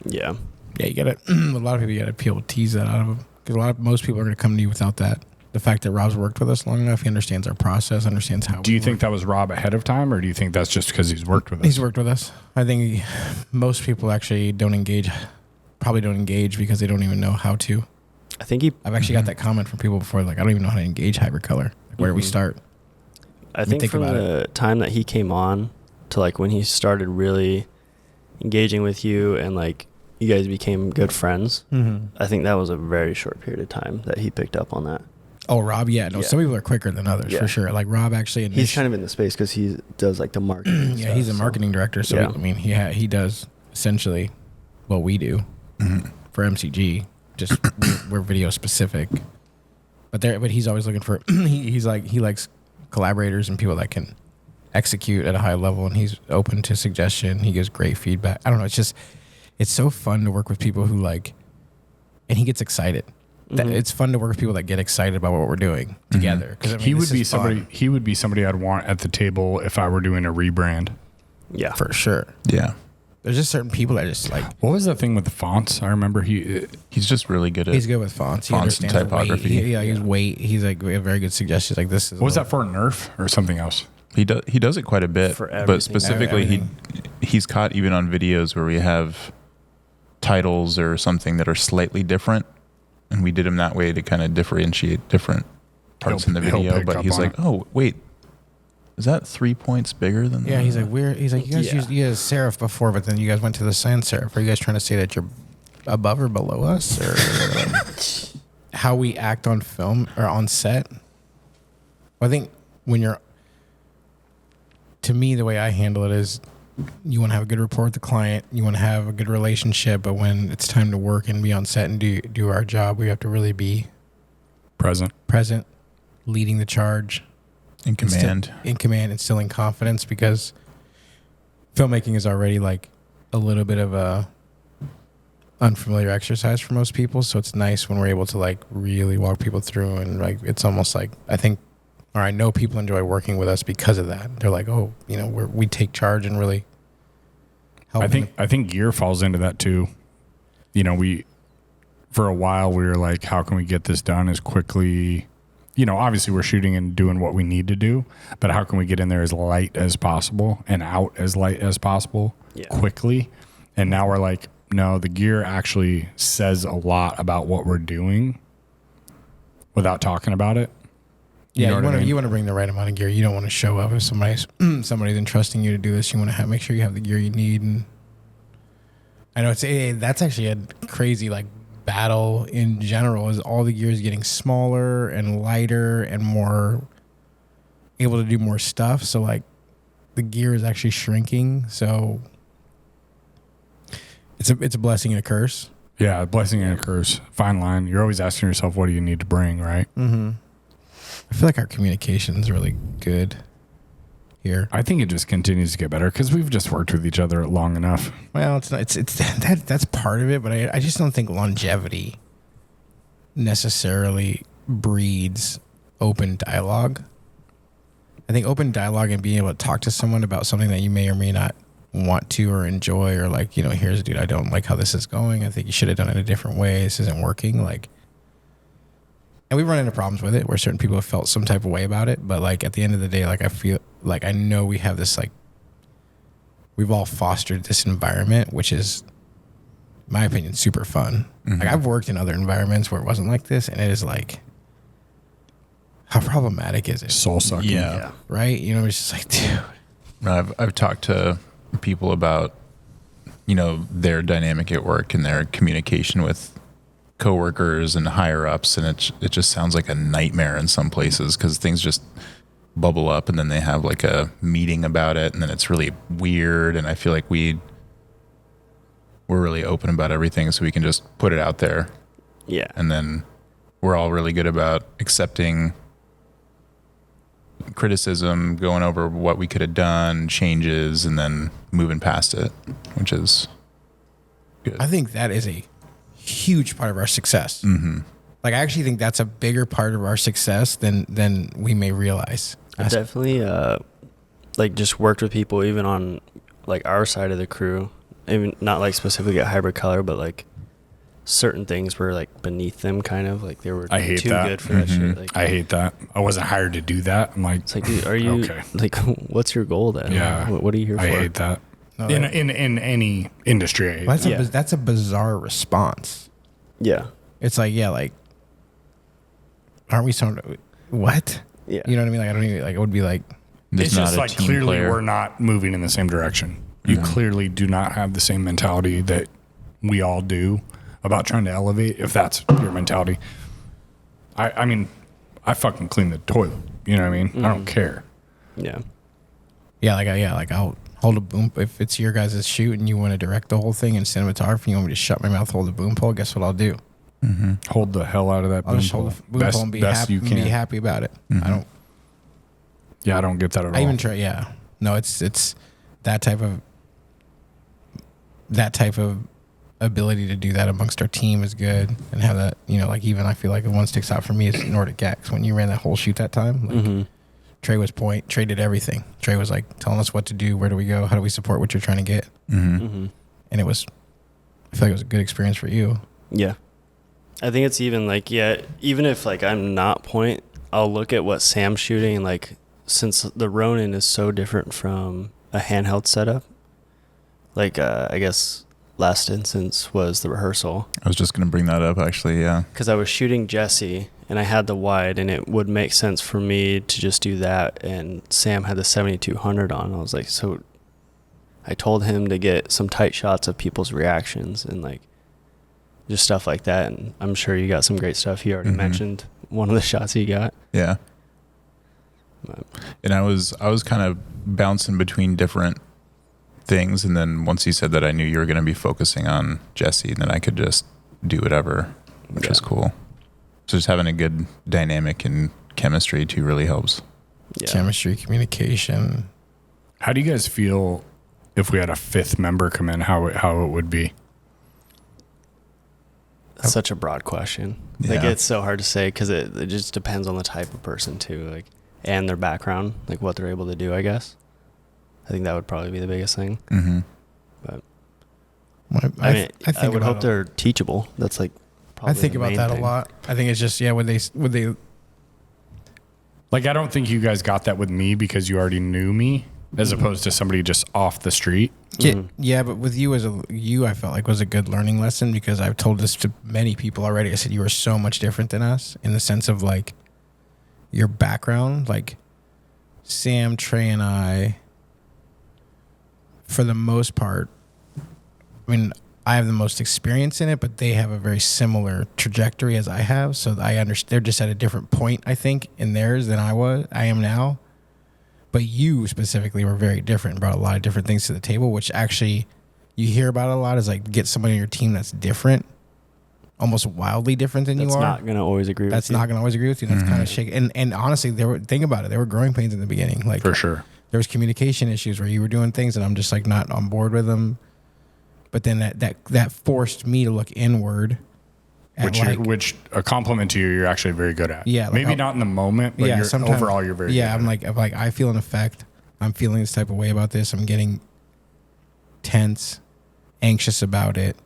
Yeah. Yeah, you got to. A lot of people, you got to be able to tease that out of them because most people are going to come to you without that. The fact that Rob's worked with us long enough, he understands our process, understands how. Do you think that was Rob ahead of time, or do you think that's just because he's worked with us? He's worked with us? I think most people actually probably don't engage because they don't even know how to. I think I've actually got that comment from people before, like, I don't even know how to engage hybrid color. Like, where do we start? I think think from about the time that he came on to like when he started really engaging with you and like you guys became good friends, I think that was a very short period of time that he picked up on that. Oh, Rob, yeah. No, Yeah. some people are quicker than others, Yeah. for sure. Like, Rob actually He's kind of in the space because he does like the marketing. and yeah, stuff, he's a so- marketing director. So, Yeah. he does essentially what we do for MCG. Just we're video specific. But he's always looking for, he likes collaborators and people that can execute at a high level, and he's open to suggestion. He gives great feedback. I don't know. It's so fun to work with people who and he gets excited. It's fun to work with people that get excited about what we're doing together. 'Cause, I mean, He this would be is fun. He would be somebody I'd want at the table if I were doing a rebrand. Yeah. For sure. Yeah. There's just certain people that just like, What was the thing with the fonts? I remember He's just really good at he's good with fonts. He Fonts and understands the weight. typography. He's weight. He's like, we have very good suggestions. Like this is. what was that for, Nerf or something else? He does it quite a bit, For everything. but specifically Everything. he's caught even on videos where we have titles or something that are slightly different, and we did him that way to kind of differentiate different parts in the He'll video. pick But up he's on like, it. "Oh, wait, is that 3 points bigger than?" Yeah, he's like weird. He's like, you guys Yeah. used serif before, but then you guys went to the sans serif. Are you guys trying to say that you're above or below us, or how we act on film or on set? I think to me, the way I handle it is, you want to have a good rapport with the client, you want to have a good relationship, but when it's time to work and be on set and do our job, we have to really be Present. present, leading the charge. in command. Instilling confidence, because filmmaking is already like a little bit of a unfamiliar exercise for most people. So it's nice when we're able to like really walk people through, and like it's almost like I know people enjoy working with us because of that. They're like, oh, we take charge and really help. I think gear falls into that too. For a while we were like, how can we get this done as quickly? Obviously we're shooting and doing what we need to do, but how can we get in there as light as possible and out as light as possible quickly? And now we're like, no, the gear actually says a lot about what we're doing without talking about it. Yeah, know what I mean? you want to bring the right amount of gear. You don't want to show up if somebody's entrusting you to do this. You want to make sure you have the gear you need. And I know that's actually a crazy like battle in general. Is all the gear is getting smaller and lighter and more able to do more stuff. So like the gear is actually shrinking. So it's a blessing and a curse. Yeah, a blessing and a curse. Fine line. You're always asking yourself, what do you need to bring, right? Mm-hmm. I feel like our communication is really good here. I think it just continues to get better because we've just worked with each other long enough. Well, it's not, it's that's part of it, but I just don't think longevity necessarily breeds open dialogue. I think open dialogue and being able to talk to someone about something that you may or may not want to or enjoy, or like, here's dude, I don't like how this is going. I think you should have done it a different way. This isn't working. Like, and we've run into problems with it where certain people have felt some type of way about it. But like at the end of the day, like I feel like I know we have this, like, we've all fostered this environment, which is, in my opinion, super fun. Mm-hmm. Like I've worked in other environments where it wasn't like this, and it is like, how problematic is it? Soul sucking. Yeah. Right? It's just like, dude. I've talked to people about, their dynamic at work and their communication with coworkers and higher ups, and it just sounds like a nightmare in some places because things just bubble up and then they have like a meeting about it and then it's really weird. And I feel like we're really open about everything, so we can just put it out there. Yeah. And then we're all really good about accepting criticism, going over what we could have done, changes, and then moving past it, which is good. I think that is a huge part of our success. Mm-hmm. Like I actually think that's a bigger part of our success than we may realize. I definitely like just worked with people even on like our side of the crew, even not like specifically at Hybrid Color, but like certain things were like beneath them, kind of like they were I hate too that. good for that Mm-hmm. shit. Like, I hate that. I wasn't hired to do that. I'm like, it's like, dude, are you Okay. like, what's your goal then? Yeah. What are you here for? I hate that. No, in any industry, I hate That's that. that's a bizarre response. Yeah. It's like, yeah, like, aren't we so, what? Yeah. You know what I mean? Like, I don't even, like, it would be like, There's It's not just a like team clearly player. we're not moving in the same direction. You clearly do not have the same mentality that we all do about trying to elevate, if that's your mentality. I mean, I fucking clean the toilet. You know what I mean? I don't care. Yeah. like I'll hold a boom. If it's your guys' shoot and you want to direct the whole thing and cinematography, you want me to shut my mouth, hold the boom pole, guess what I'll do? Hold the hell out of that I'll boom just hold pole. the boom pole and be happy, you can. be happy about it. I don't, Yeah, I don't get that at all. I even try. Yeah, no, it's that type of ability to do that amongst our team is good, and have that, like, even I feel like the one sticks out for me is Nordic Gax. When you ran that whole shoot that time, like, Trey was Trey did everything. Trey was like telling us what to do, where do we go, how do we support what you're trying to get, and it was, I feel like it was a good experience for you. Yeah. I think it's even like, yeah, even if like I'm not point, I'll look at what Sam's shooting, and like, since the Ronin is so different from a handheld setup, like I guess last instance was the rehearsal, I was just going to bring that up, actually. Yeah. because I was shooting Jesse and I had the wide, and it would make sense for me to just do that, and Sam had the 7200 on. I was like, so I told him to get some tight shots of people's reactions and like just stuff like that, and I'm sure you got some great stuff. He already mentioned one of the shots he got. Yeah. But, And I was kind of bouncing between different things, and then once you said that, I knew you were going to be focusing on Jesse, and then I could just do whatever, which was cool. So just having a good dynamic and chemistry too really helps. yeah. Chemistry, communication. How do you guys feel if we had a fifth member come in? How it would be? That's such a broad question. Like, Yeah. it's so hard to say because it just depends on the type of person too, like, and their background, like what they're able to do, I guess. I think that would probably be the biggest thing. Mm-hmm. But I I would about hope it. they're teachable. That's like probably I think the about main that thing. a lot. I think it's just, yeah, would they Like, I don't think you guys got that with me because you already knew me, as opposed to somebody just off the street. Yeah, but with you I felt like was a good learning lesson, because I've told this to many people already. I said you were so much different than us in the sense of like your background. Like Sam, Trey, and I, for the most part, I mean, I have the most experience in it, but they have a very similar trajectory as I have. So I understand they're just at a different point, I think, in theirs than I am now. But you specifically were very different, brought a lot of different things to the table, which actually you hear about a lot, is like get somebody on your team that's different, almost wildly different than you are. That's not going to always agree with you. That's not going to always agree with you. That's kind of shaky. And honestly, think about it. There were growing pains in the beginning. Like For sure. There was communication issues where you were doing things and I'm just like not on board with them. But then that forced me to look inward. Which a compliment to you, you're actually very good at. Yeah. Like maybe not in the moment, but overall you're very good at it. I'm like, I feel an effect. I'm feeling this type of way about this. I'm getting tense, anxious about it.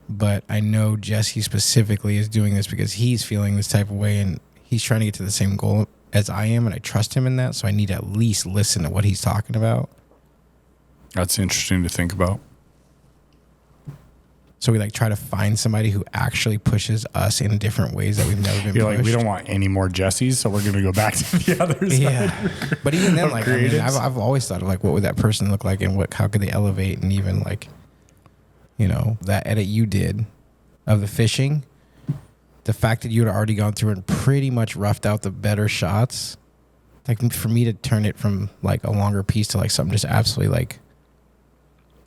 But I know Jesse specifically is doing this because he's feeling this type of way and he's trying to get to the same goal as I am. And I trust him in that. So I need to at least listen to what he's talking about. That's interesting to think about. So we like try to find somebody who actually pushes us in different ways that we've never been You're pushed. like, we don't want any more Jessies, so we're going to go back to the others. Yeah. But even then, like, I mean, creatives. I've always thought of like, what would that person look like and how could they elevate? And even like, you know, that edit you did of the fishing, the fact that you had already gone through and pretty much roughed out the better shots, like for me to turn it from like a longer piece to like something just absolutely like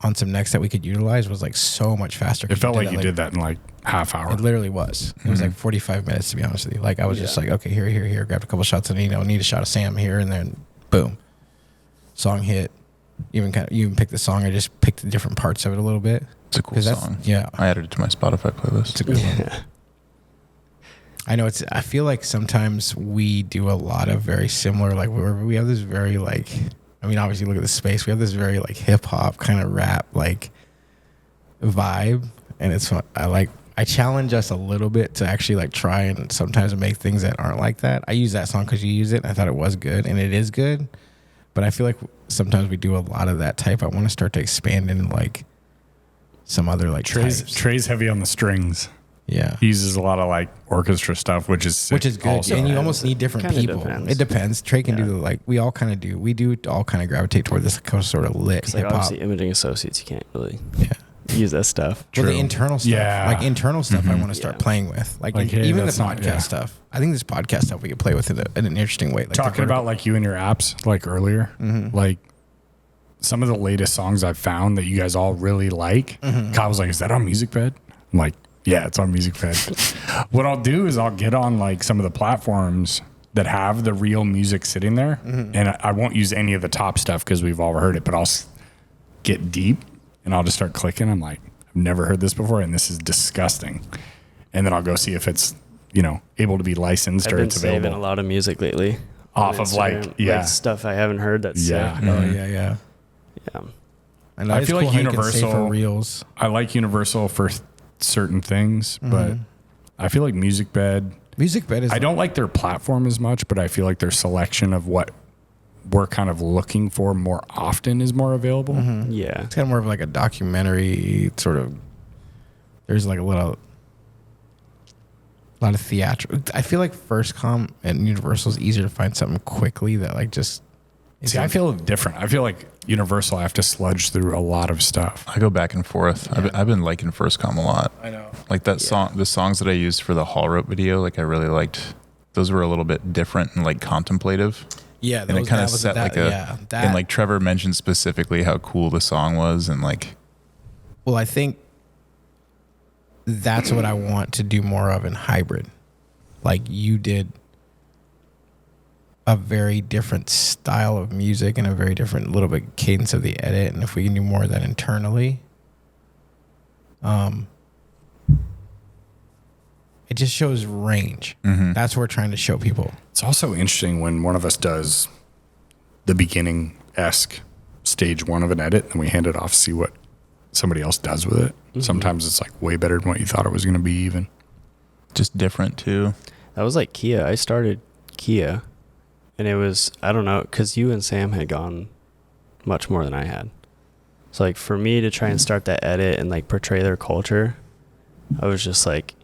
on some necks that we could utilize was like so much faster. It felt like you did that in like half hour. It literally was. It was like 45 minutes, to be honest with you. Like I was just like, okay, here, grabbed a couple shots of Nino, need a shot of Sam here, and then boom, song hit. You even picked the song. I just picked the different parts of it a little bit. It's a cool song. Yeah, I added it to my Spotify playlist. it's a good one. I know I feel like sometimes we do a lot of very similar. Like we have this very like. I mean, obviously, look at the space. We have this very like hip hop kind of rap like vibe, and it's fun. I challenge us a little bit to actually like try and sometimes make things that aren't like that. I use that song because you use it. And I thought it was good, and it is good. But I feel like sometimes we do a lot of that type. I want to start to expand in like some other like types. Trey's heavy on the strings. Yeah. He uses a lot of like orchestra stuff, which is sick good. also. And you almost need different Kinda people. depends. It depends. Trey can do we all kind of do. We do all kind of gravitate toward this sort of lit It's like hip hop. obviously imaging associates, you can't really Yeah. use that stuff. Well, the True. internal stuff, Yeah. like internal stuff, I want to start Yeah. playing with, like Like, hey, even the that's not- podcast yeah. stuff. I think this podcast stuff we could play with in an interesting way. Like Talking about like you and your apps, like earlier, like some of the latest songs I've found that you guys all really like. Kyle was like, "Is that on MusicBed?" I'm like, "Yeah, it's on MusicBed." What I'll do is I'll get on like some of the platforms that have the real music sitting there, and I won't use any of the top stuff because we've all heard it. But I'll get deep and I'll just start clicking. I'm like, I've never heard this before, and this is disgusting. And then I'll go see if it's able to be licensed I've or been it's saving available a lot of music lately. off on of Instagram, like stuff I haven't heard that's Yeah. sick. oh yeah. Yeah. And I it's feel cool like how you can save Universal- for reels. I like Universal for certain things, but I feel like MusicBed. MusicBed is. I don't like their platform as much, but I feel like their selection of what we're kind of looking for more often is more available. Yeah. It's kind of more of like a documentary sort of. There's like a lot of theatrical. I feel like FirstCom and Universal is easier to find something quickly that like just. See, I feel different. I feel like Universal, I have to sludge through a lot of stuff. I go back and forth. I've been liking FirstCom a lot. I know. Like that song, the songs that I used for the Hall Rope video, like I really liked. Those were a little bit different and like contemplative. Yeah, And it kind of set like a. And like Trevor mentioned specifically how cool the song was, and like. Well, I think that's what I want to do more of in hybrid. Like you did a very different style of music and a very different little bit cadence of the edit. And if we can do more of that internally, it just shows range. That's what we're trying to show people. It's also interesting when one of us does the beginning-esque stage one of an edit and we hand it off, see what somebody else does with it. Sometimes it's like way better than what you thought it was going to be even. Just different too. That was like Kia. I started Kia, and it was, I don't know, because you and Sam had gone much more than I had. So like for me to try and start that edit and like portray their culture, I was just like,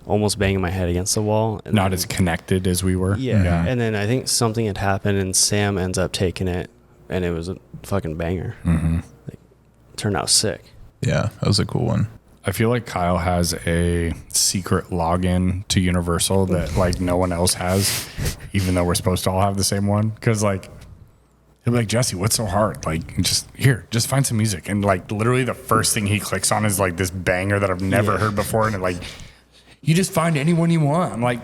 almost banging my head against the wall. And Not then, as connected as we were. yeah. And then I think something had happened, and Sam ends up taking it, and it was a fucking banger. Mm-hmm. Like, turned out sick. Yeah, that was a cool one. I feel like Kyle has a secret login to Universal that like no one else has, even though we're supposed to all have the same one. Because like he'll be like, Jesse, what's so hard? Like, just find some music. And like literally the first thing he clicks on is like this banger that I've never heard before, and like you just find anyone you want. I'm like,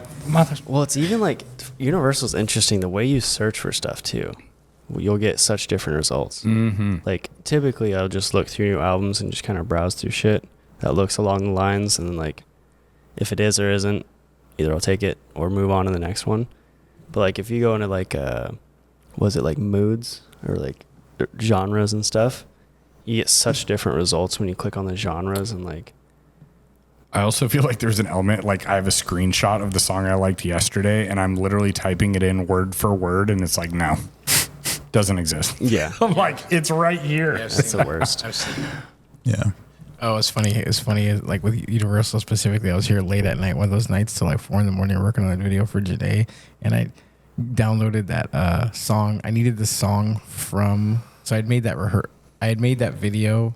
Well, it's even like Universal's interesting the way you search for stuff too. You'll get such different results. mm-hmm. Like typically I'll just look through new albums and just kind of browse through shit that looks along the lines, and then like if it is or isn't, either I'll take it or move on to the next one. But like if you go into like was it like moods or like genres and stuff, you get such different results when you click on the genres. And like I also feel like there's an element, like I have a screenshot of the song I liked yesterday and I'm literally typing it in word for word, and it's like, no, doesn't exist. yeah, I'm like, it's right here. that's the worst. Yeah. Oh, it's funny. It's funny. Like with Universal specifically, I was here late at night, one of those nights till like 4 a.m. working on a video for Janae, and I downloaded that song. I needed the song from. So I had made that video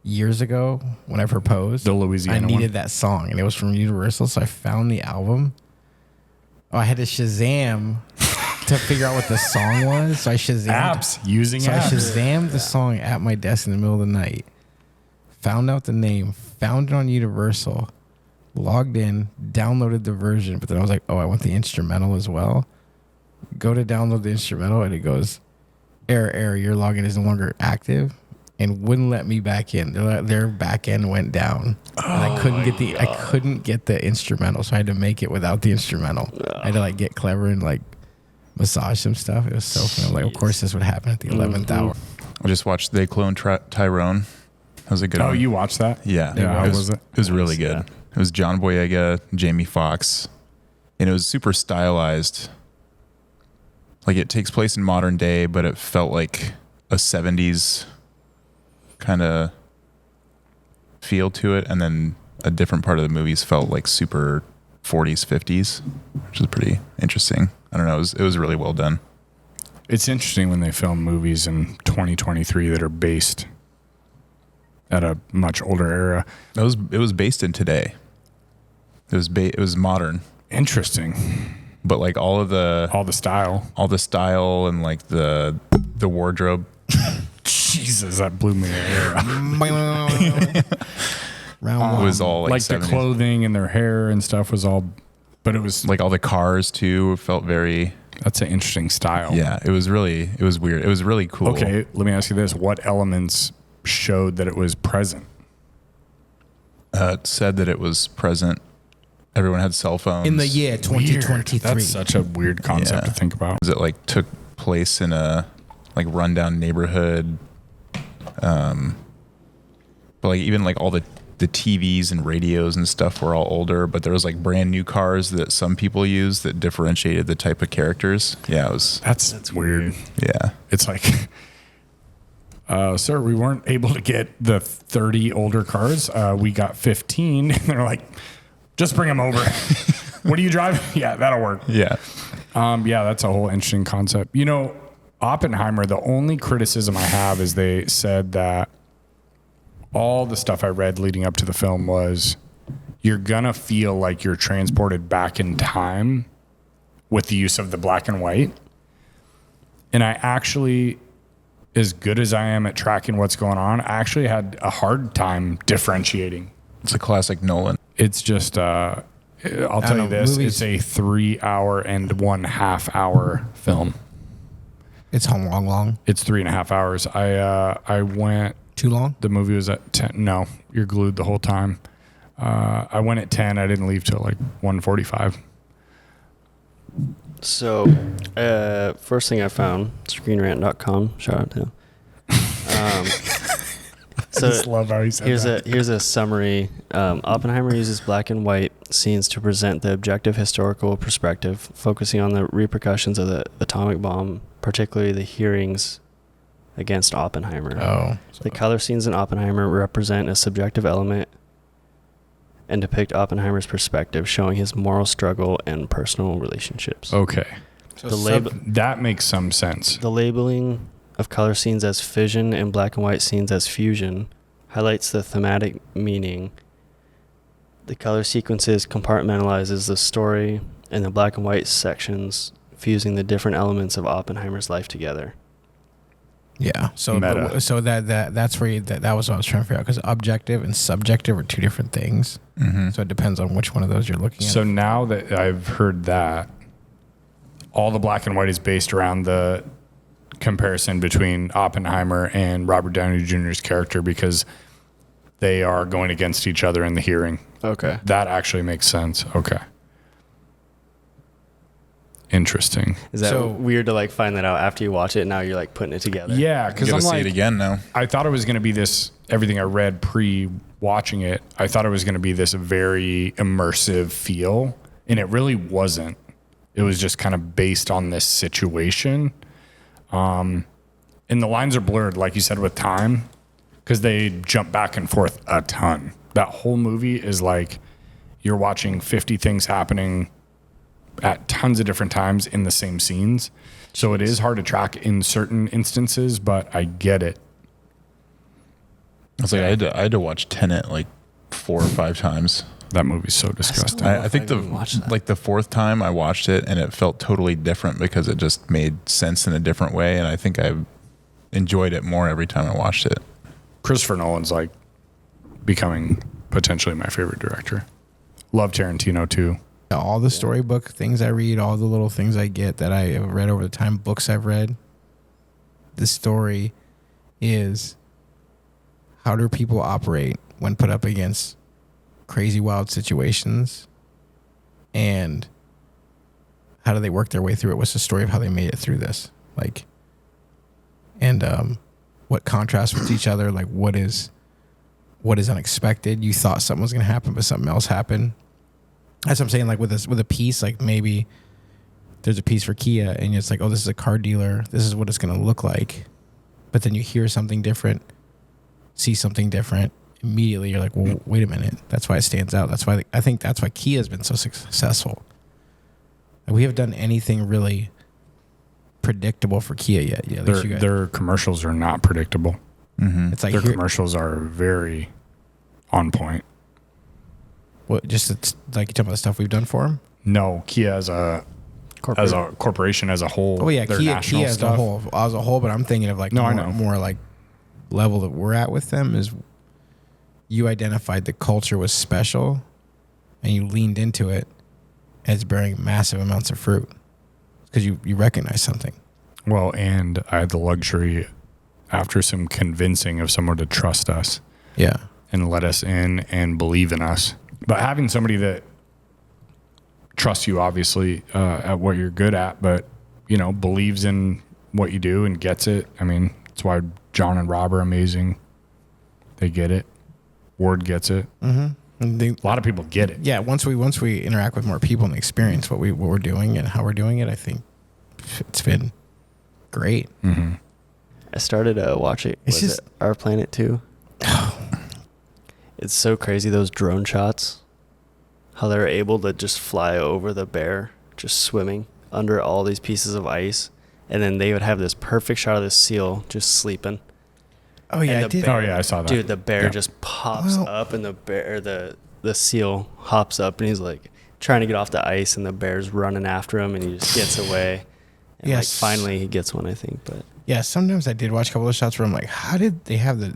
years ago when I proposed. The Louisiana I needed one? that song, and it was from Universal. So I found the album. Oh, I had to Shazam to figure out what the song was. So I Shazammed Using I apps. Shazammed the song at my desk in the middle of the night. Found out the name, found it on Universal, logged in, downloaded the version, but then I was like, oh, I want the instrumental as well. Go to download the instrumental, and it goes, error, your login is no longer active, and wouldn't let me back in. Their back end went down, and I couldn't get the instrumental, so I had to make it without the instrumental. I had to like get clever and like massage some stuff. It was so fun. Like, of course, this would happen at the 11th hour. I just watched They Clone Tyrone. That was a good one. Oh, you watched that? Yeah. Yeah, it was it? It was really good. Yeah. It was John Boyega, Jamie Foxx, and it was super stylized. Like it takes place in modern day, but it felt like a 70s kind of feel to it. And then a different part of the movies felt like super 40s, 50s, which is pretty interesting. I don't know. It was really well done. It's interesting when they film movies in 2023 that are based at a much older era. It was based in today. It was modern, Interesting. but like all the Style. and like the wardrobe. Jesus, that blew me away. Round one. Was all like the 70s. clothing and their hair and stuff was all, but it was Like all the cars too felt very. that's an interesting style. Yeah, it was weird. It was really cool. Okay, let me ask you this: what elements showed that it was present? It said that it was present. Everyone had cell phones. in the year 2023. That's such a weird concept Yeah. to think about. It like took place in a like rundown neighborhood. But like even like all the TVs and radios and stuff were all older, but there was like brand new cars that some people used that differentiated the type of characters. Yeah, it was. That's weird. Yeah, It's like, sir, we weren't able to get the 30 older cars. We got 15. And they're like, just bring them over. What are you driving? Yeah, that'll work. yeah. Yeah, that's a whole interesting concept. You know, Oppenheimer, the only criticism I have is they said that all the stuff I read leading up to the film was you're going to feel like you're transported back in time with the use of the black and white. And I actually, as good as I am at tracking what's going on, I actually had a hard time differentiating. It's a classic Nolan. It's just, I'll tell you this, movies- it's a 3 hour and 1/2 hour film. It's long. It's 3.5 hours. I went, Too long? the movie was at 10. No, you're glued the whole time. I went at 10. I didn't leave till like 1:45. So, first thing I found, screenrant.com. Shout out to him. So love how he said here's a summary. Oppenheimer uses black and white scenes to present the objective historical perspective, focusing on the repercussions of the atomic bomb, particularly the hearings against Oppenheimer. Oh. The color scenes in Oppenheimer represent a subjective element and depict Oppenheimer's perspective, showing his moral struggle and personal relationships. Okay. So That makes some sense. The labeling of color scenes as fission and black and white scenes as fusion highlights the thematic meaning. The color sequences compartmentalizes the story, and the black and white sections fusing the different elements of Oppenheimer's life together. Yeah. So Meta. so that's where that was what I was trying to figure out, because objective and subjective are two different things. Mm-hmm. So it depends on which one of those you're looking at. So now that I've heard that, all the black and white is based around the comparison between Oppenheimer and Robert Downey Jr.'s character, because they are going against each other in the hearing. Okay. That actually makes sense. Okay. Interesting. Is that So- weird to like find that out after you watch it and now you're like putting it together? Yeah, because Gotta I'm see like, it again now. I thought it was going to be this, everything I read pre-watching it, I thought it was going to be this very immersive feel, and it really wasn't. It was just kind of based on this situation. And the lines are blurred, like you said, with time, because they jump back and forth a ton. That whole movie is like you're watching 50 things happening at tons of different times in the same scenes. So it is hard to track in certain instances, but I get it. It's like I had to watch Tenet like 4 or 5 times. That movie's so disgusting. I think I even watched that. like the 4th time I watched it, and it felt totally different because it just made sense in a different way, and I think I enjoyed it more every time I watched it. Christopher Nolan's like becoming potentially my favorite director. Love Tarantino too. all the storybook things I read, all the little things I get that I have read over the time, books I've read, the story is how do people operate when put up against crazy, wild situations, and how do they work their way through it? What's the story of how they made it through this? Like, and what contrasts with each other? Like, what is unexpected? You thought something was going to happen, but something else happened. That's what I'm saying. Like with a piece, like maybe there's a piece for Kia, and it's like, oh, this is a car dealer. This is what it's going to look like. But then you hear something different, see something different. Immediately, you're like, well, wait a minute. That's why it stands out. That's why I think that's why Kia has been so successful. Like, we haven't done anything really predictable for Kia yet. Yeah, Their commercials are not predictable. Mm-hmm. it's like Their commercials are very on point. what, just like you talking about the stuff we've done for them. No, Kia as a corporation as a whole. Oh yeah, their Kia national as a stuff. whole. But I'm thinking of like No, I more, know. more like level that we're at with them is you identified the culture was special, and you leaned into it, and it's bearing massive amounts of fruit because you recognize something. Well, and I had the luxury, after some convincing of someone to trust us Yeah. and let us in and believe in us. But having somebody that trusts you, obviously, at what you're good at, but, you know, believes in what you do and gets it. I mean, that's why John and Rob are amazing. They get it. Ward gets it. Mm-hmm. And A lot of people get it. yeah. Once we interact with more people and experience what we're doing and how we're doing it, I think it's been great. Mm-hmm. I started watching It's was just- it Our Planet 2. It's so crazy, those drone shots. How they're able to just fly over the bear, just swimming under all these pieces of ice. And then they would have this perfect shot of this seal just sleeping. Oh yeah, And I the did. bear- Oh, yeah, I saw that. Dude, the bear Yeah. just pops Well- up, and the seal hops up, and he's like trying to get off the ice, and the bear's running after him, and he just gets away. And Yes. like finally he gets one, I think. But Yeah, sometimes I did watch a couple of shots where I'm like, how did they have the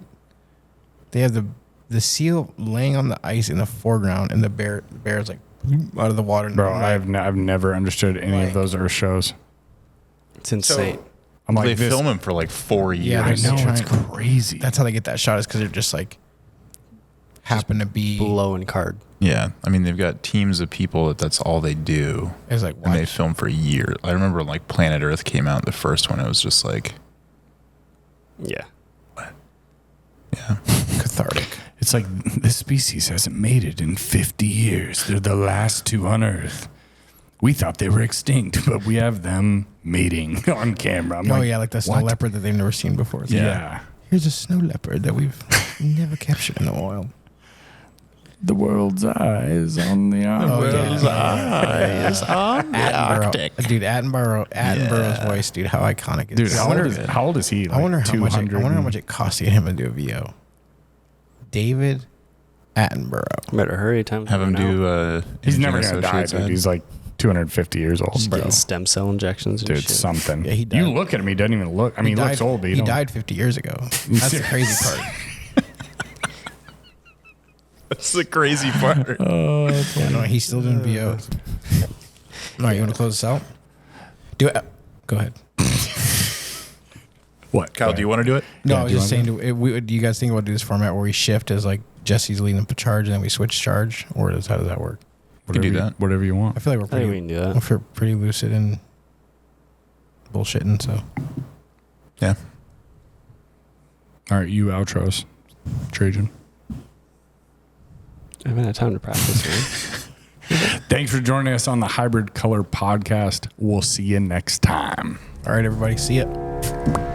seal laying on the ice in the foreground, and the bear's like out of the water. Bro, I'm like, I've never understood any of those Earth shows. it's insane. I'm They like, this, film him for like 4 years. Yeah, I they're know, it's trying- crazy. that's how they get that shot, is because they're just like happen to be. Blowing card. Yeah, I mean, they've got teams of people that's all they do, It's like and they watch. film for years. I remember like Planet Earth came out, the first one. It was just like, Yeah. yeah, cathartic. It's like this species hasn't mated in 50 years. They're the last two on Earth. We thought they were extinct, but we have them mating on camera. I'm Oh yeah, like the snow what? leopard that they've never seen before. It's like, Yeah. here's a snow leopard that we've never captured in the wild. The world's eyes on the Arctic. eyes on the Arctic. Dude, Attenborough's voice, dude, how iconic is Dude, it? how old is he? Like I wonder how much. I 200 wonder how much it costs to get him to do a VO. David Attenborough. Better hurry, time. Have him do. He's never Imaging gonna die, Associates dude. ad. He's like 250 years old, Just bro. getting stem cell injections and Dude, shit. something. Yeah, he died. You look at him, he doesn't even look. I mean, he looks old, but he died 50 years ago. That's the crazy part. That's the crazy part. Yeah, no, he's still doing VOs. All right, you want to close this out? Do it. Go ahead. What? Kyle, do you want to do it? No, Yeah, I was do you just wanna saying, do you guys think we'll do this format where we shift as like Jesse's leading up a charge and then we switch charge? Or how does that work? We can do that. Whatever you want. I feel like I think we can do that. we're pretty lucid and bullshitting, so. Yeah. All right, you outros, Trajan. I haven't had time to practice, man. Thanks for joining us on the Hybrid Color Podcast. We'll see you next time. All right, everybody, see ya.